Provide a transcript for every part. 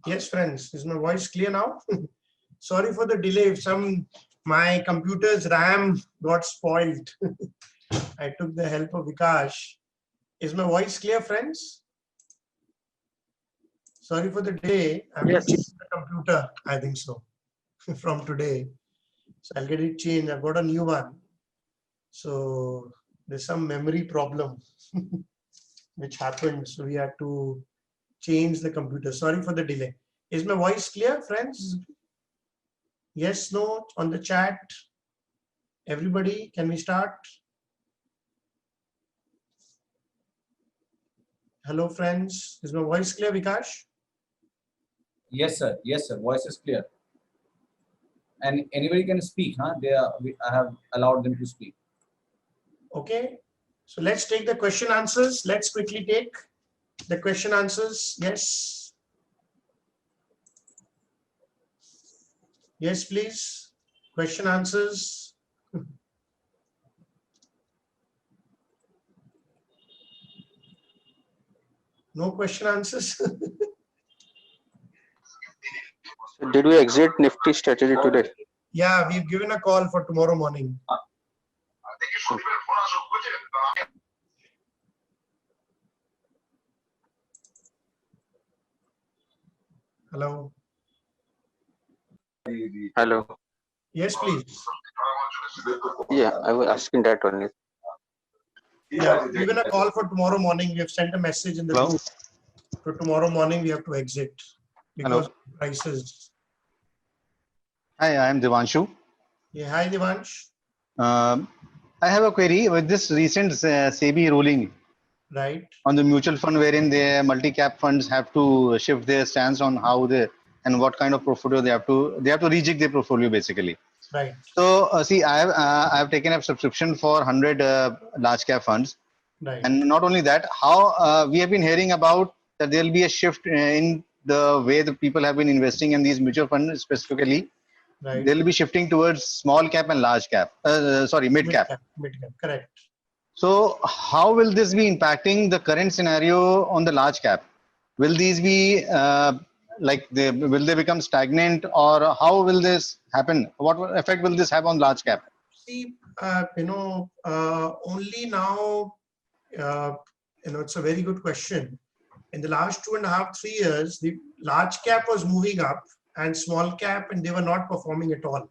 Yes, friends, is my voice clear now? Sorry for the delay. If my computer's RAM got spoiled. I took the help of Vikash. Is my voice clear, friends? Sorry for the delay. I have to change the computer, I think so, from today. So I'll get it changed. I've got a new one. So there's some memory problem which happened. So we had to change the computer. Sorry for the delay. Is my voice clear, friends? Yes, no, on the chat. Everybody, can we start? Hello, friends. Is my voice clear, Vikash? Yes, sir. Yes, sir. Voice is clear. And anybody can speak, huh? I have allowed them to speak. Okay. So let's take the question answers. Let's quickly take the question answers. Yes. Yes, please. Question answers. No question answers. Did we exit Nifty strategy today? Yeah, we've given a call for tomorrow morning. Hello. Hello. Yes, please. Yeah, I was asking that only. Yeah, we've given a call for tomorrow morning. We have sent a message in the group. For tomorrow morning, we have to exit because of prices. Hi, I am Devanshu. Yeah, hi, Devansh. I have a query with this recent SEBI ruling Right. on the mutual fund, wherein the multi-cap funds have to shift their stance on how they and what kind of portfolio they have to rejig their portfolio basically. Right. So see, I have taken a subscription for 100 large cap funds, Right. and not only that, how we have been hearing about that there will be a shift in the way the people have been investing in these mutual funds specifically. Right. They'll be shifting towards small cap and large cap. Mid cap. Mid cap. Correct. So how will this be impacting the current scenario on the large cap? Will these be will they become stagnant, or how will this happen? What effect will this have on large cap? See, only now, it's a very good question. In the last 2.5, 3 years, the large cap was moving up and small cap, and they were not performing at all.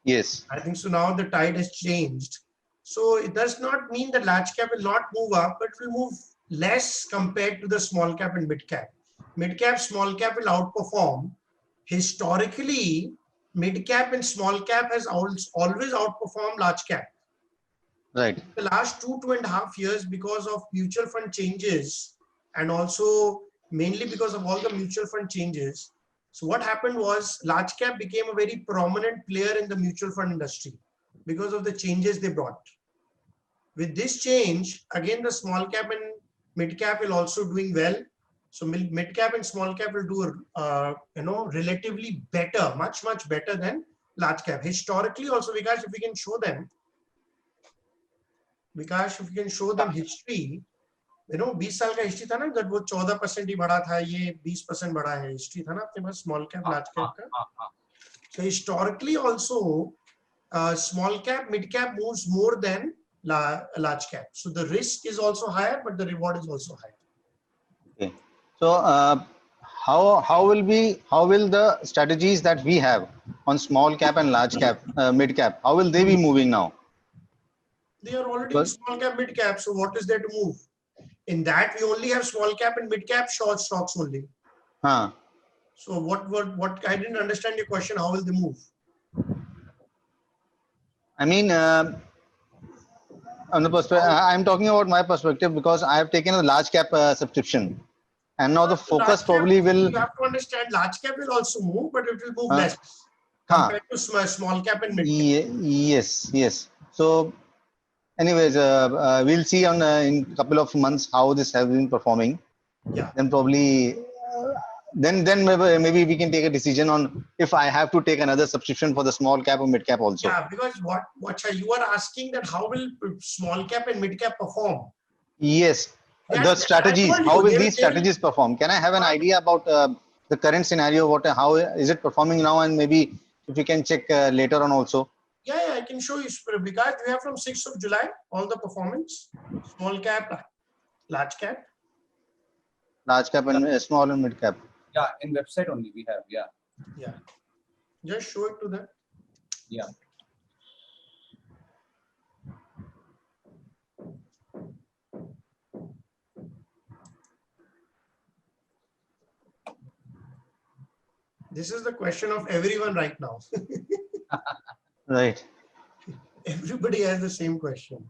Yes. I think so. Now the tide has changed. So it does not mean that large cap will not move up, but will move less compared to the small cap and mid cap. Mid cap, small cap will outperform. Historically, mid cap and small cap has always outperformed large cap. Right. The last 2.5 years, because of mutual fund changes, and also mainly because of all the mutual fund changes. So what happened was large cap became a very prominent player in the mutual fund industry because of the changes they brought. With this change, again, the small cap and mid cap will also doing well. So mid cap and small cap will do, relatively better, much better than large cap. Historically, also, Vikash, if we can show them, history, 20 साल का history था ना, जब वो 14% ही बढ़ा था, ये 20% बढ़ा है, हिस्ट्री था ना आपके पास स्मॉल कैप लार्ज कैप का. So historically also, small cap, mid cap moves more than large cap. So the risk is also higher, but the reward is also higher. Okay. So how will the strategies that we have on small cap and large cap, mid cap, how will they be moving now? They are already in small cap, mid cap. So what is there to move? In that, we only have small cap and mid cap short stocks only. So what I didn't understand your question. How will they move? I mean, on the perspective, I'm talking about my perspective because I have taken a large cap subscription, and now the focus probably will. You have to understand, large cap will also move, but it will move less compared to small cap and mid cap. Yes. So, anyways, we'll see in a couple of months how this has been performing. Yeah. Then probably. Then maybe we can take a decision on if I have to take another subscription for the small cap or mid cap also. Yeah, because what you are asking that how will small cap and mid cap perform? Yes, the strategies. How will these strategies perform? Can I have an idea about the the current scenario, how is it performing now, and maybe if you can check later on also. Yeah, I can show you, because we have from 6th of July all the performance, small cap, large cap. Large cap and small and mid cap. Yeah, in website only we have. Yeah. Yeah, just show it to them. Yeah. This is the question of everyone right now. Right. Everybody has the same question.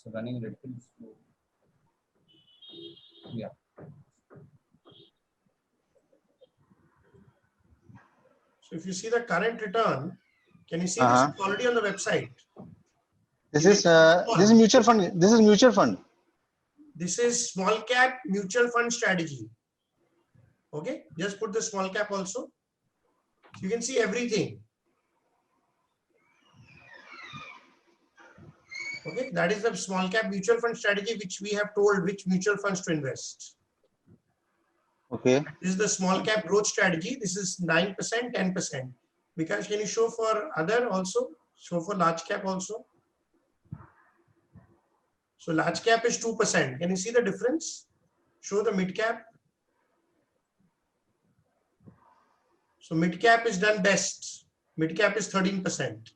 So running little slow. Yeah. So if you see the current return, can you see Uh-huh. this is already on the website? This is mutual fund. This is mutual fund. This is small cap mutual fund strategy. Okay, just put the small cap also. You can see everything. Okay, that is the small cap mutual fund strategy which we have told which mutual funds to invest. Okay. This is the small cap growth strategy. This is 9%, 10%. Because can you show for other also? Show for large cap also. So large cap is 2%. Can you see the difference? Show the mid cap. So mid cap is done best. Mid cap is 13%.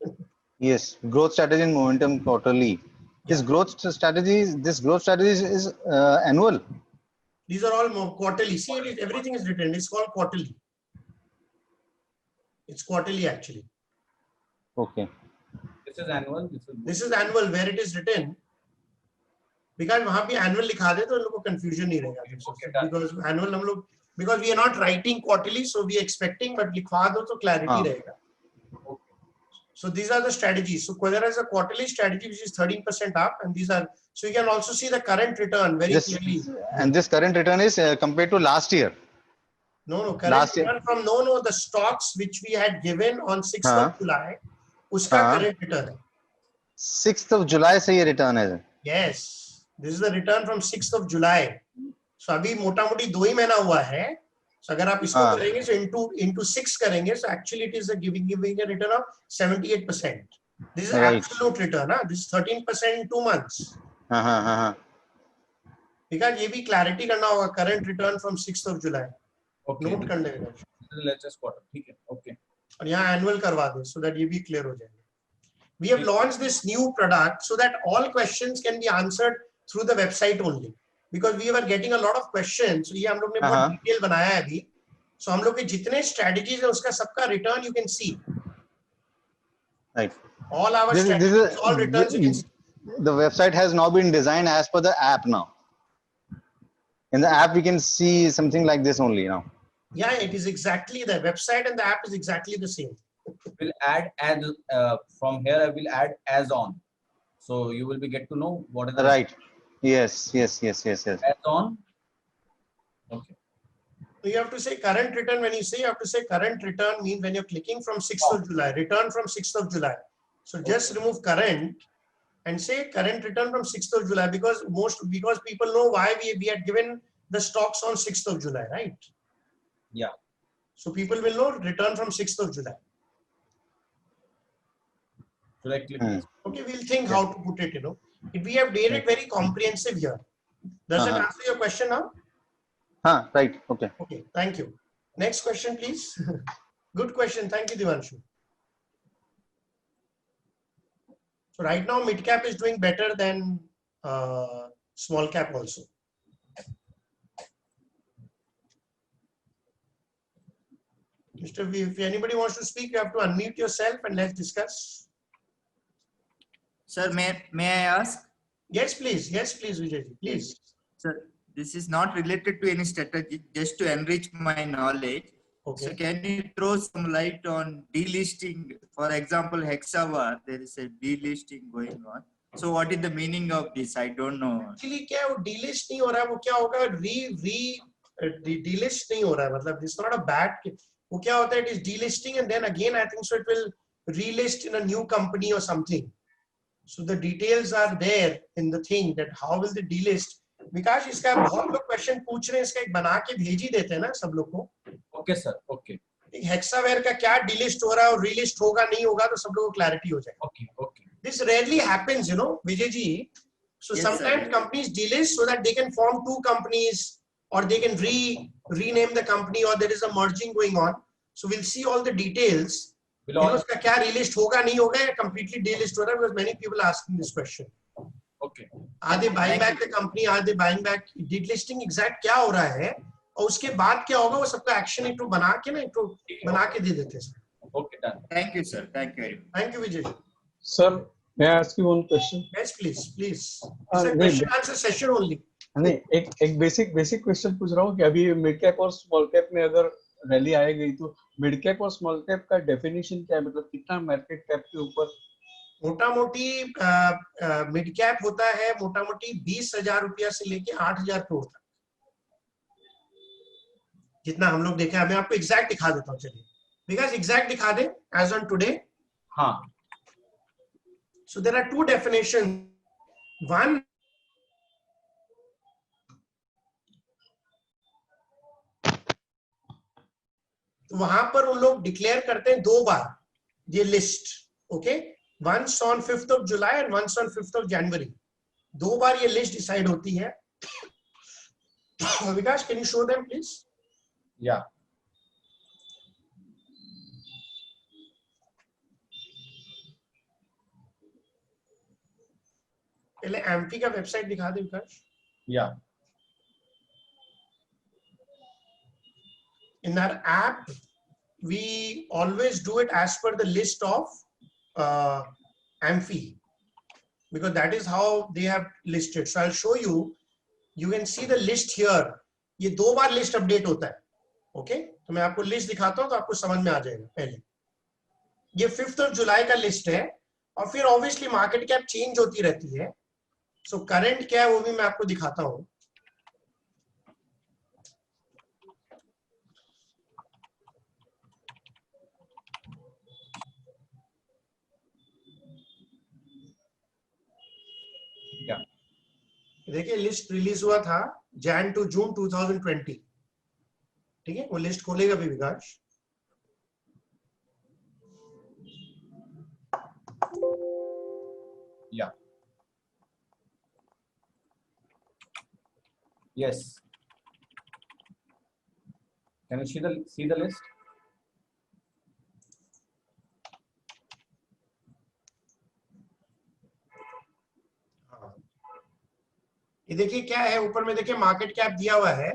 Yes. Growth strategy and momentum quarterly. This Yeah. growth strategy is annual. These are all more quarterly. See, everything is written. It's called quarterly. It's quarterly actually. Okay. This is annual. This is annual where it is written. Because वहाँ पे annual लिखा दे तो लोगों को confusion नहीं रहेगा. Because annual हम लोग, because we are not writing quarterly, so we are expecting, but लिखवा दो तो clarity रहेगा. So these are the strategies. So Quadra is a quarterly strategy which is 13% up, and these are, so you can also see the current return very clearly. And this current return is compared to last year. No, current Last year. return from the stocks which we had given on 6th of July, uska current return hai. 6th of July से ये return है. Yes, this is the return from 6th of July. So अभी मोटा मोटी 2 ही महीना हुआ है. So अगर आप इसको करेंगे so into 6 करेंगे, so actually it is a giving a return of 78%. This is Right. absolute return. This is 13% in 2 months. because ये भी clarity करना होगा current return from 6th of July. Okay. Note कर लेगा. Latest quarter. ठीक है. Okay. और यहाँ annual करवा दे so that ये भी clear हो जाएगा. We have launched this new product so that all questions can be answered through the website only. Because we were getting a lot of questions. So ये हम लोग ने बहुत detail बनाया है अभी. So हम लोग के जितने strategies है उसका सबका return you can see. Right. All our strategies, all returns you can see. The website has now been designed as per the app now. In the app we can see something like this only now. Yeah, it is exactly the website and the app is exactly the same. Will add as from here. I will add as on, so you will be get to know what is the Right. Yes. as on. Okay. So you have to say current return. When you say, you have to say current return means when you're clicking from 6th of July, return from 6th of July. So just remove current and say current return from 6th of July because people know why we had given the stocks on 6th of July, right? Yeah. So people will know return from 6th of July. Correctly. Okay, we'll think how to put it, We have made it very comprehensive here. Does it answer your question now? Right. Okay. Okay, thank you. Next question, please. Good question. Thank you, Divanshu. So right now, mid cap is doing better than small cap also. Mr. V, if anybody wants to speak, you have to unmute yourself and let's discuss. Sir, may I ask? Yes, please. Yes, please, Vijay. Please. Sir, this is not related to any strategy, just to enrich my knowledge. Okay. So can you throw some light on delisting? For example, Hexavar, there is a delisting going on. So what is the meaning of this? I don't know. Actually क्या है, वो delist नहीं हो रहा है, वो क्या होगा, डीलिस्ट नहीं हो रहा है, मतलब इट्स नॉट अ बैड, वो क्या होता है, it is delisting and then again I think so it will relist in a new company और something. So the details are there in the thing that how will the delist. Vikas, इसका बहुत लोग question पूछ रहे हैं, इसका एक बना के भेज ही देते हैं ना सब लोग को. ओके सर, ओके हेक्सावेयर का क्या डीलिस्ट हो रहा है और रीलिस्ट होगा नहीं होगा, तो सब लोगों को क्लैरिटी हो जाए. Okay okay. This rarely happens, you know, Vijay ji. So Yes, sometimes sir. companies delist so that they can form two companies, or they can rename the company, or there is a merging going on. So we'll see all the details. Will You know, all उसका क्या relist होगा नहीं होगा, या completely delist हो रहा है, because many people are asking this question. okay. Are they buying Thank back the company? Are they buying back? Delisting exact क्या हो रहा है, और उसके बाद क्या होगा, वो सबका action एक तो बना के ना, एक तो बना के दे देते हैं. Okay, done. Thank you, sir. Thank you very much. Thank you, Vijay. Sir, may I ask you one question? Yes, please, please. It's a नहीं, question answer session only. नहीं, एक बेसिक क्वेश्चन पूछ रहा हूँ कि अभी मिड कैप और small cap में अगर रैली आ गई तो मिड कैप और स्मॉल कैप का डेफिनेशन क्या है, मतलब कितना मार्केट कैप के ऊपर? मोटा मोटी मिड कैप होता है मोटा मोटी 20,000 रुपया से लेके 8,000 करोड़ तक, जितना हम लोग देखे. मैं आपको एग्जैक्ट दिखा देता हूँ, चलिए बिकॉज एग्जैक्ट दिखा दे एज ऑन टुडे. हाँ. So there are two definition. One, तो वहां पर उन लोग डिक्लेयर करते हैं 2 बार ये लिस्ट. Okay, once on 5th of July and once on 5th of January. 2 बार ये लिस्ट डिसाइड होती है. Vikas, can you show them please? Yeah. पहले एमपी का वेबसाइट दिखा दे विकास. Yeah. In our app, we always do it as per the list of Amphi, because that is how they have listed. So I'll show you. You can see the list here. ये 2 बार list update होता है. Okay, तो मैं आपको list दिखाता हूँ तो आपको समझ में आ जाएगा. पहले ये 5th of July का लिस्ट है, और फिर ऑब्वियसली मार्केट कैप चेंज होती रहती है. सो करंट क्या है वो भी मैं आपको दिखाता हूँ. Yeah. देखिए, लिस्ट रिलीज हुआ था Jan to June 2020. ठीक है, वो लिस्ट खोलेगा भी विकास. Yeah. Yes. Can you see the list? ये देखिए क्या है, ऊपर में देखिए मार्केट कैप दिया हुआ है.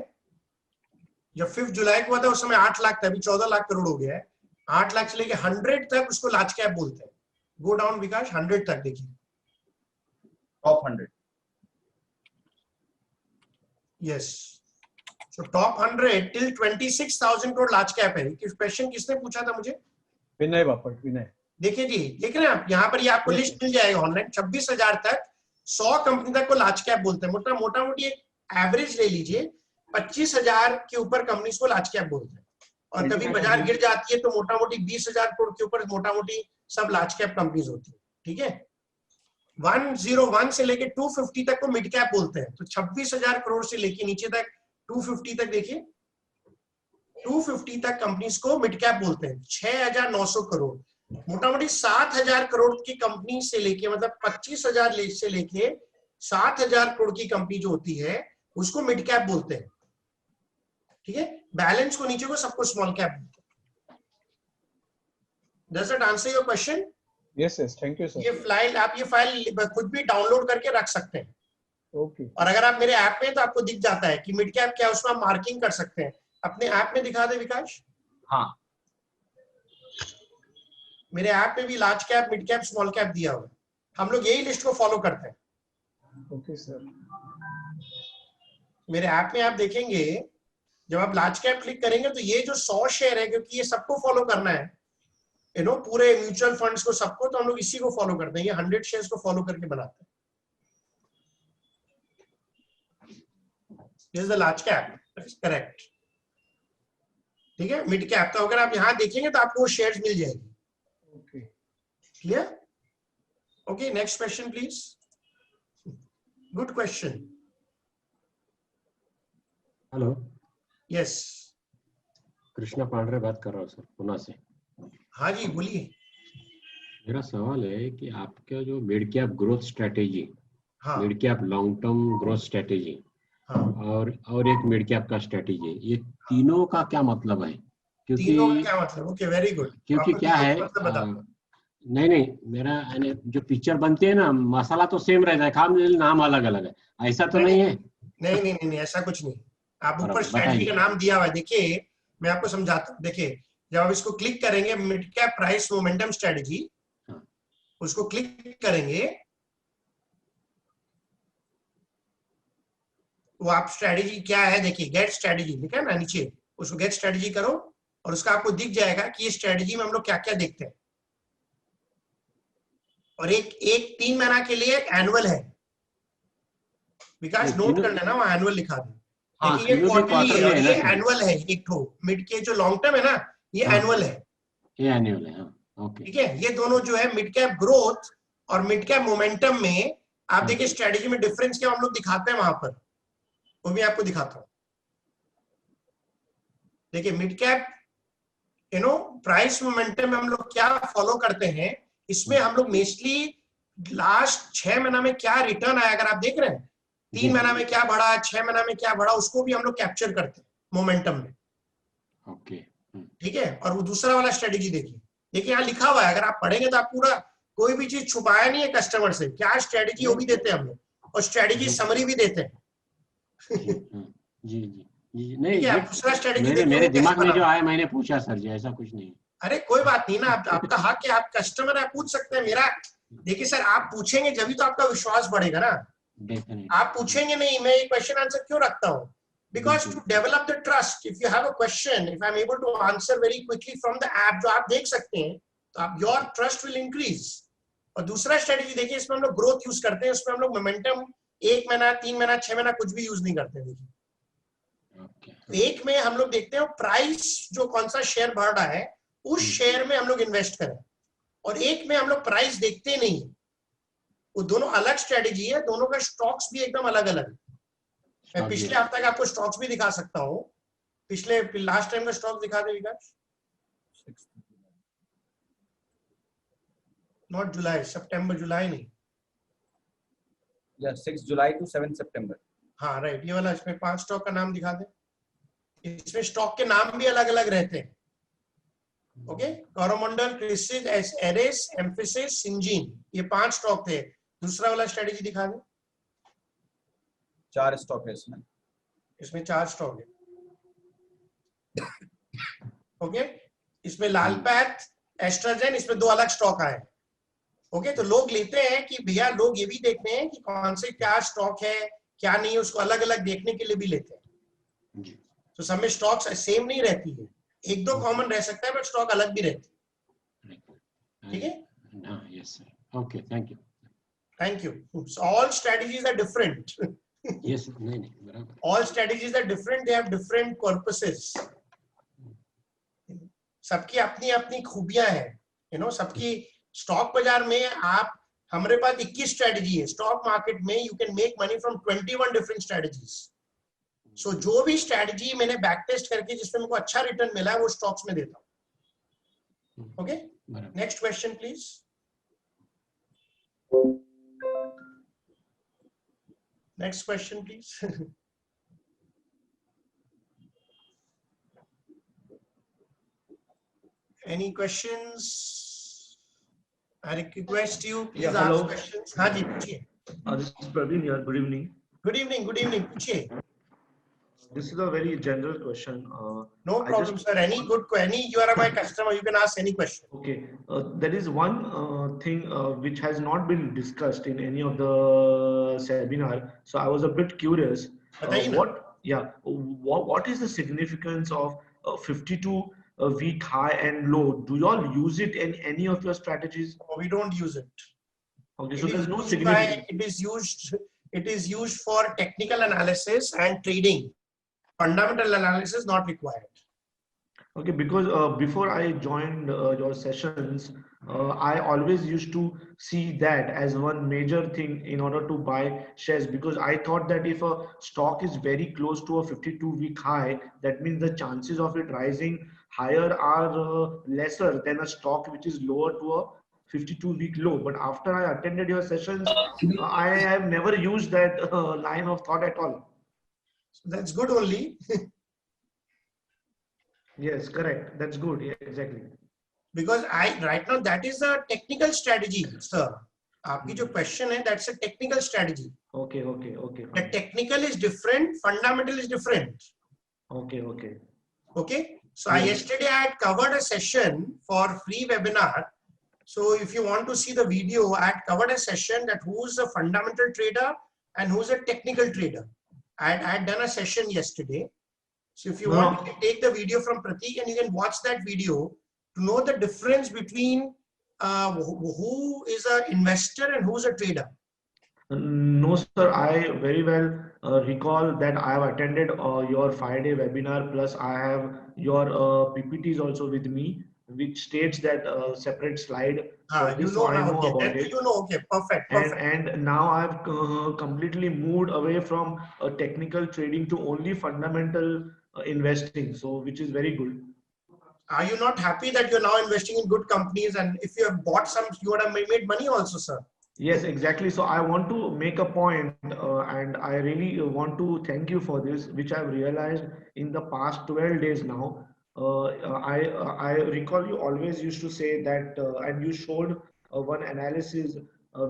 जब 5 जुलाई को हुआ था उस समय 8 लाख था, अभी 14 लाख करोड़ हो गया है. 8 लाख से लेके 100 तक उसको लार्ज कैप बोलते हैं. गो डाउन विकास, 100 तक देखिए. Top 100. Yes, so top 100 till 26,000 crore large cap है. क्वेश्चन किसने पूछा था मुझे? विनय बापट, विनय. देखिए जी, देख रहे हैं आप, यहाँ पर ये आपको लिस्ट मिल जाएगा ऑनलाइन. 26,000 तक 100 कंपनी तक को लार्ज कैप बोलते हैं. मोटा मोटी एक एवरेज ले लीजिए, 25,000 के ऊपर कंपनीज को लार्ज कैप बोलते हैं. और कभी बाजार गिर जाती है तो मोटा मोटी 20,000 करोड़ के ऊपर मोटा मोटी सब लार्ज कैप कंपनीज होती है. ठीक है, 101 से लेके 250 तक को मिड कैप बोलते हैं. तो 26,000 करोड़ से लेके नीचे तक 250 तक, देखिए 250 तक कंपनीज को मिड कैप बोलते हैं. 6,900 करोड़, मोटा मोटी 7,000 करोड़ की कंपनी से लेके, मतलब 25,000 से लेके 7,000 करोड़ की कंपनी जो होती है उसको मिड कैप बोलते हैं. ठीक है, बैलेंस को नीचे को सबको स्मॉल कैप बोलते हैं. Does that answer your question? Yes, thank you, sir. ये फाइल आप खुद भी डाउनलोड करके रख सकते हैं. Okay. और अगर आप मेरे ऐप में तो आपको दिख जाता है कि मिड कैप क्या है, उसमें आप मार्किंग कर सकते हैं. अपने ऐप में दिखा दे विकास. हाँ. मेरे ऐप में भी large cap, mid cap, small cap दिया हुआ है. हम लोग यही लिस्ट को फॉलो करते हैं. Okay, sir. मेरे ऐप में आप देखेंगे जब आप लार्ज कैप क्लिक करेंगे तो ये जो 100 शेयर है, क्योंकि ये सबको फॉलो करना है, पूरे म्यूचुअल फंड्स को, सबको, तो हम लोग इसी को फॉलो करते हैं, ये 100 शेयर्स को फॉलो करके बनाते हैं। This is the large cap, correct. ठीक है, मिड कैप तो अगर आप यहां देखेंगे तो आपको शेयर्स मिल जाएगी। Okay, clear? Okay, next question please. Good question. Hello, yes, Krishna Pandare बात कर रहा हूँ सर, पुणे से। हाँ जी बोलिए। मेरा सवाल है कि आपका जो मिड कैप ग्रोथ स्ट्रेटेजी, हाँ mid cap long term growth strategy हाँ, और एक मिड कैप का स्ट्रेटेजी, ये तीनों का क्या मतलब है? क्योंकि तीनों का क्या मतलब? Okay, very good. क्योंकि क्या है, नहीं नहीं, मेरा यानी जो पिक्चर बनती है ना, मसाला तो सेम रहता है, काम नाम अलग अलग है, ऐसा तो नहीं है? नहीं नहीं नहीं, ऐसा कुछ नहीं। आप ऊपर बराबर, स्ट्रेटजी का बताइए। नाम दिया हुआ है, देखिए मैं आपको समझाता हूँ। देखिए, जब आप इसको क्लिक करेंगे, mid cap price momentum strategy, हाँ। उसको क्लिक करेंगे, वो आप स्ट्रेटजी क्या है, देखिए गेट स्ट्रेटजी लिखा है ना नीचे, उसको गेट स्ट्रेटजी करो और उसका आपको दिख जाएगा कि ये स्ट्रेटजी में हम लोग क्या क्या देखते हैं। और एक 3 महीना के लिए एनुअल है, विकास नोट कर लेना, वो एनुअल लिखा दे। हाँ, देखिए ये तीनों भी क्वार्टरली है और quarterly ये है ना? एनुअल है। एक तो मिड के जो लॉन्ग टर्म है ना, ये हाँ। एनुअल है। ये एनुअल है, हाँ, ओके। ठीक है, ये दोनों जो है मिड कैप ग्रोथ और मिड कैप मोमेंटम में, आप हाँ। देखिए स्ट्रेटजी में डिफरेंस क्या हम लोग दिखाते हैं वहां पर, वो भी आपको दिखाता हूं। देखिए मिड कैप प्राइस मोमेंटम में हम लोग क्या फॉलो करते हैं, इसमें हम लोग मोस्टली लास्ट 6 महीना में क्या रिटर्न आया, अगर आप देख रहे हैं 3 महीना में क्या बढ़ा, 6 महीना में क्या बढ़ा, उसको भी हम लोग कैप्चर करते हैं मोमेंटम में। ओके। ठीक है, और वो दूसरा वाला स्ट्रेटेजी देखिए, देखिए यहाँ लिखा हुआ है, अगर आप पढ़ेंगे तो आप पूरा, कोई भी चीज छुपाया नहीं है कस्टमर से, क्या स्ट्रेटेजी वो भी देते हैं हम लोग, और स्ट्रेटेजी समरी भी देते हैं। जी जी जी जी, नहीं, ठीक है, आप ये दूसरा स्ट्रेटेजी मेरे देखिए मेरे वो कैसे दिमाग में बना। जो आया मैंने पूछा सर जी, ऐसा कुछ नहीं। अरे कोई बात नहीं ना, आपका हक है, आप कस्टमर है, आप पूछ सकते हैं। मेरा देखिए सर, आप पूछेंगे जब भी तो आपका विश्वास बढ़ेगा ना। डेफिनेटली। आप पूछेंगे नहीं, मैं ये क्वेश्चन आंसर क्यों रखता हूँ? Because to develop the trust, if you have a question, if I am able to answer very quickly from the app जो आप देख सकते हैं, तो आप, योर ट्रस्ट विल इंक्रीज। और दूसरा स्ट्रेटेजी देखिए, इसमें हम लोग ग्रोथ यूज करते हैं, उसमें हम लोग मोमेंटम 1 महीना, 3 महीना, 6 महीना कुछ भी यूज नहीं करते। देखिए तो एक में हम लोग देखते हैं प्राइस, जो कौन सा शेयर बढ़ रहा है उस शेयर में हम लोग इन्वेस्ट करें, और एक में हम लोग प्राइस देखते नहीं, वो दोनों अलग स्ट्रेटेजी है, दोनों का स्टॉक्स भी एकदम अलग अलग है। मैं पिछले हफ्ते का आपको स्टॉक्स भी दिखा सकता हूँ, पिछले लास्ट टाइम का स्टॉक दिखा दे विकास। नॉट जुलाई, सितंबर, जुलाई नहीं, 6 जुलाई to 7 सितंबर। हाँ राइट, ये वाला, इसमें 5 स्टॉक का नाम दिखा दे। इसमें स्टॉक के नाम भी अलग अलग रहते हैं। ओके, कोरोमंडल, क्रिसिस, एरेस, एम्फेसिस, सिंजीन, ये 5 स्टॉक थे। दूसरा वाला स्ट्रेटेजी दिखा दे। 4 स्टॉक है इसमें। इसमें 4 स्टॉक है। ओके, इसमें लालपैथ, एस्ट्राजेन, इसमें 2 अलग स्टॉक आए। ओके, तो लोग लेते हैं कि भैया, लोग ये भी देखते हैं कि कौन से क्या स्टॉक है क्या नहीं है, उसको अलग अलग देखने के लिए भी लेते हैं। तो सब में स्टॉक्स सेम नहीं रहती है, 1-2 कॉमन रह सकता है, बट स्टॉक अलग भी रहते हैं। ठीक है, yes sir, okay, thank you. Thank you. All strategies are different. Yes, नहीं नहीं, बराबर। All strategies are different, they have different purposes. सबकी अपनी अपनी खूबियां हैं, सबकी। स्टॉक बाजार में आप, हमारे पास 21 स्ट्रेटजी है। स्टॉक मार्केट में you can make money from 21 different strategies. So जो भी स्ट्रेटजी मैंने बैक टेस्ट करके जिसमें मुझको अच्छा रिटर्न मिला है, वो स्टॉक्स में देता हूँ। Okay, next question please. Next question, please. Any questions? I request you, please Yeah, ask hello. questions. हाँ जी, पूछिए। This is Praveen here. Good evening. Good evening, good evening. पूछिए। This is a very general question. No problem, sir. You are my customer. You can ask any question. Okay. There is one thing which has not been discussed in any of the seminar. So I was a bit curious. बताइए ना। yeah, what is the significance of 52 week high and low? Do you all use it in any of your strategies? We don't use it. Okay, It so is there's no used significance. it is used for technical analysis and trading. Fundamental analysis not required. Okay, because before I joined your sessions, I always used to see that as one major thing in order to buy shares, because I thought that if a stock is very close to a 52-week high, that means the chances of it rising higher are lesser than a stock which is lower to a 52-week low. But after I attended your sessions, I have never used that line of thought at all. So that's good only. Yes, correct. That's good. Yeah, exactly. Because right now that is a technical strategy, sir. आपकी जो question है, that's a technical strategy. Okay. The Fine. technical is different, fundamental is different. Okay. Okay. So Yeah. yesterday I had covered a session for free webinar. So if you want to see the video, I had covered a session that who's a fundamental trader and who's a technical trader. I had done a session yesterday. So if you No. want, you can take the video from Prateek and you can watch that video to know the difference between who is an investor and who's a trader. No, sir. I very well recall that I have attended your 5-day webinar. Plus, I have your PPTs also with me, which states that separate slide. For You this, know so I now, know okay. about Then it. you know, okay, perfect. And now I've completely moved away from technical trading to only fundamental investing. So, which is very good. Are you not happy that you're now investing in good companies? And if you have bought some, you would have made money also, sir. Yes, exactly. So I want to make a point, and I really want to thank you for this, which I've realized in the past 12 days now. I recall you always used to say that, and you showed one analysis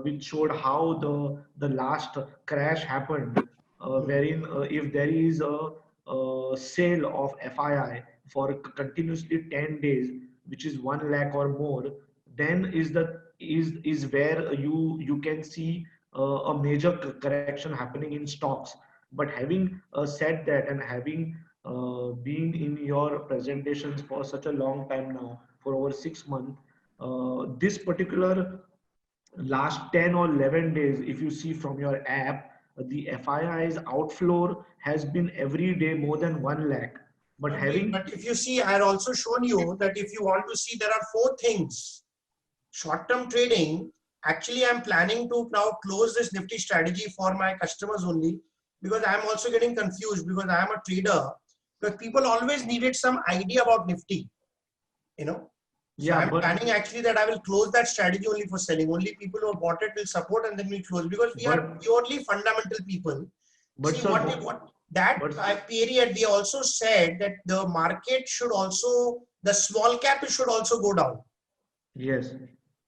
which showed how the last crash happened, wherein if there is a sale of FII for continuously 10 days, which is 1 lakh or more, then is where you can see a major correction happening in stocks. But having said that, and having been in your presentations for such a long time now, for over 6 months, this particular last 10 or 11 days, if you see from your app, the FII's outflow has been every day more than 1 lakh. But if you see, I had also shown you that if you want to see, there are 4 things. Short-term trading, actually I'm planning to now close this Nifty strategy for my customers only, because I'm also getting confused because I am a trader, because people always needed some idea about Nifty, you know. So yeah, I'm but planning actually that I will close that strategy only for selling. Only people who have bought it will support, and then we close, because we are purely fundamental people. But see sir, what that period we also said that the market should also, the small cap should also go down. Yes.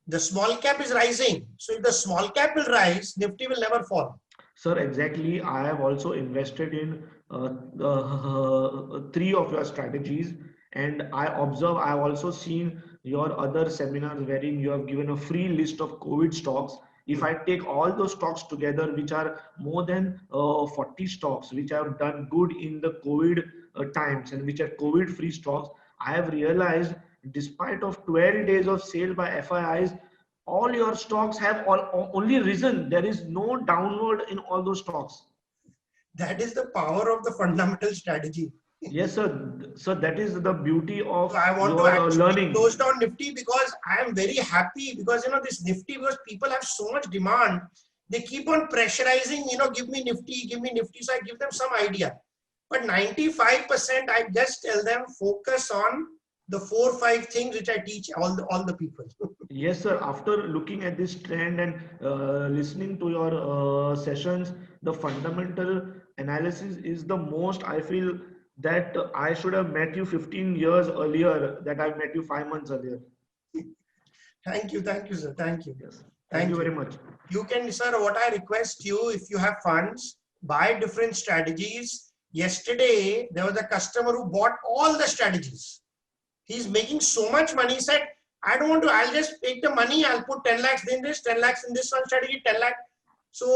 The small cap is rising. So if the small cap will rise, Nifty will never fall. Sir, exactly. I have also invested in 3 of your strategies, and I observe, I have also seen your other seminars wherein you have given a free list of COVID stocks. If I take all those stocks together, which are more than 40 stocks, which have done good in the COVID times and which are COVID-free stocks, I have realized despite of 12 days of sale by FIIs, all your stocks have only risen. There is no downward in all those stocks. That is the power of the fundamental strategy. Yes, sir. So that is the beauty of so I want your to actually learning. close down Nifty, because I am very happy, because this Nifty, because people have so much demand, they keep on pressurizing, give me Nifty, give me Nifty. So I give them some idea. But 95%, I just tell them focus on the 4 or 5 things which I teach all the people. Yes, sir. After looking at this trend and listening to your sessions, the fundamental analysis is the most, I feel that I should have met you 15 years earlier, that I met you 5 months earlier. Thank you, sir. Thank you. Yes. Thank you very much. You can, sir, what I request you, if you have funds, buy different strategies. Yesterday, there was a customer who bought all the strategies. He's making so much money. He said, I don't want to, I'll just take the money, I'll put 10 lakhs in this, 10 lakhs in this one strategy, 10 lakh. So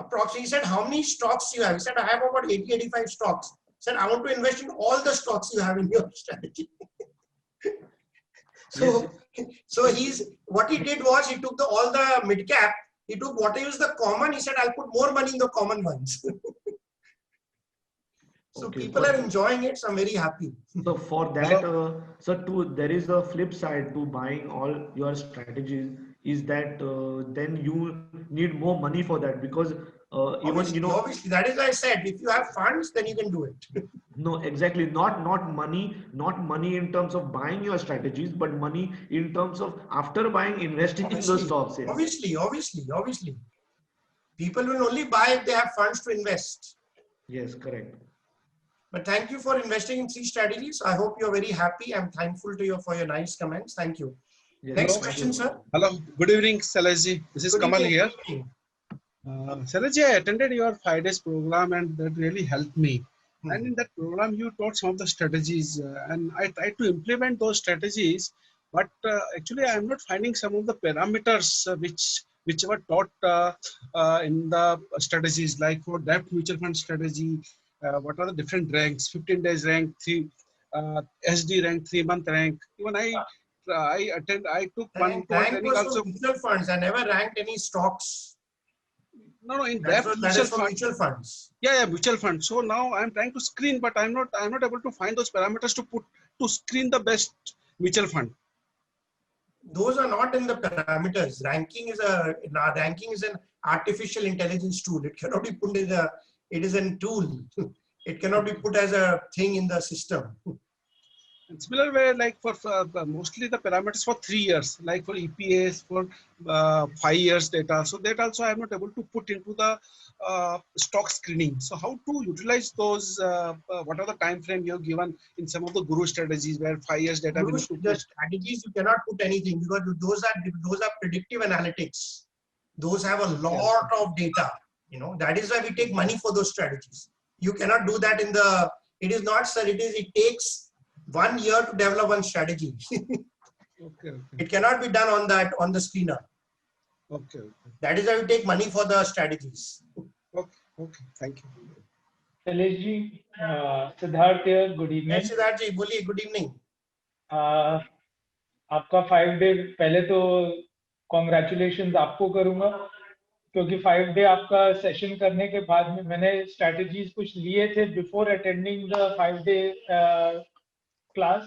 approximately, he said, how many stocks you have? He said, I have about 80, 85 stocks. He said, I want to invest in all the stocks you have in your strategy. So, so what he did was he took all the mid cap, he took what is the common, he said, I'll put more money in the common ones. So Okay, people are enjoying it, so I'm very happy. So for that, there is a flip side to buying all your strategies, is that then you need more money for that, because Obviously, that is why I said, if you have funds, then you can do it. no, exactly, not money in terms of buying your strategies, but money in terms of after buying, investing in those stocks. Yes. Obviously. People will only buy if they have funds to invest. Yes, correct. But thank you for investing in 3 strategies. I hope you're very happy. I'm thankful to you for your nice comments. Thank you. Yes, Next thank question, you. sir. Hello, good evening, Salajji. This is Good Kamal evening, here. good evening. Salajji, I attended your 5 days program and that really helped me. And in that program, you taught some of the strategies and I tried to implement those strategies. But actually, I am not finding some of the parameters which were taught in the strategies, like for debt mutual fund strategy. What are the different ranks? 15 days rank, SD rank, 3-month rank. Even I took one Rank training was also. for mutual funds. I never ranked any stocks. No, in That depth is for mutual funds. Yeah, mutual fund. So now I'm trying to screen, but I'm not able to find those parameters to screen the best mutual fund. Those are not in the parameters. Ranking is an artificial intelligence tool. It cannot be put in it is a tool. It cannot be put as a thing in the system. And similar way, like for mostly the parameters for 3 years, like for EPAs for 5 years data. So that also I'm not able to put into the stock screening. So how to utilize those? What are the time frame you have given in some of the guru strategies where 5 years data? The strategies you cannot put anything because those are predictive analytics. Those have a lot of data. That is why we take money for those strategies. You cannot do that in the. It is not, sir. It takes 1 year to develop one strategy. Okay. It cannot be done on the screener. Okay. That is why we take money for the strategies. Okay. Thank you. Salajji, Siddharth here. Good evening. Yes, Siddharth ji, बोलिए. Good evening. आपका 5 day पहले तो congratulations आपको करूँगा क्योंकि 5 day आपका session करने के बाद में मैंने strategies कुछ लिए थे before attending the 5 day class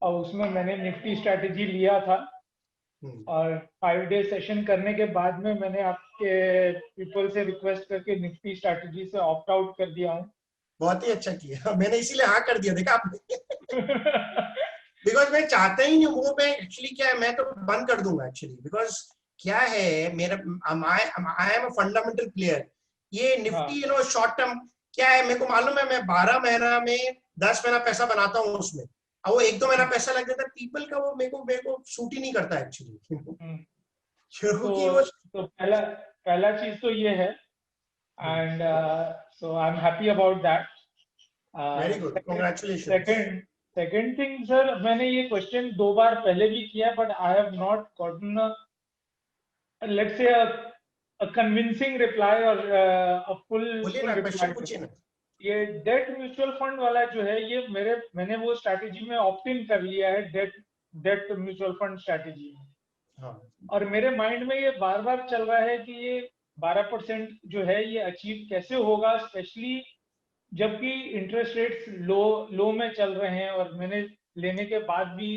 और उसमें मैंने निफ्टी स्ट्रैटेजी लिया था और 5 डे सेशन करने के बाद में मैंने आपके पीपल से रिक्वेस्ट करके निफ्टी स्ट्रैटेजी से ऑप्ट आउट कर दिया हूँ. बहुत ही अच्छा किया. मैंने इसीलिए हाँ कर दिया. देखा आपने. बिकॉज मैं चाहता ही नहीं वो. मैं एक्चुअली क्या है, मैं तो बंद कर दूंगा एक्चुअली. बिकॉज क्या है मेरा I am a fundamental player. ये निफ्टी शॉर्ट टर्म क्या है, मेरे को मालूम है. मैं 12 महीना में 10 महीना पैसा बनाता हूँ उसमें. अब वो 1-2 महीना पैसा लग जाता है. पीपल का वो मेरे को सूट ही नहीं करता एक्चुअली. तो पहला चीज तो ये है and so I am happy about that. Very good, congratulation. Second thing sir, मैंने ये क्वेश्चन 2 बार पहले भी किया but I have not gotten let's say a convincing reply or a full reply. ये डेट म्यूचुअल फंड वाला जो है ये मैंने वो स्ट्रैटेजी में ऑप्ट इन कर लिया है, डेट म्यूचुअल फंड स्ट्रैटेजी में. और मेरे माइंड में ये बार बार चल रहा है कि ये 12% जो है ये अचीव कैसे होगा, स्पेशली जबकि इंटरेस्ट रेट्स लो में चल रहे हैं. और मैंने लेने के बाद भी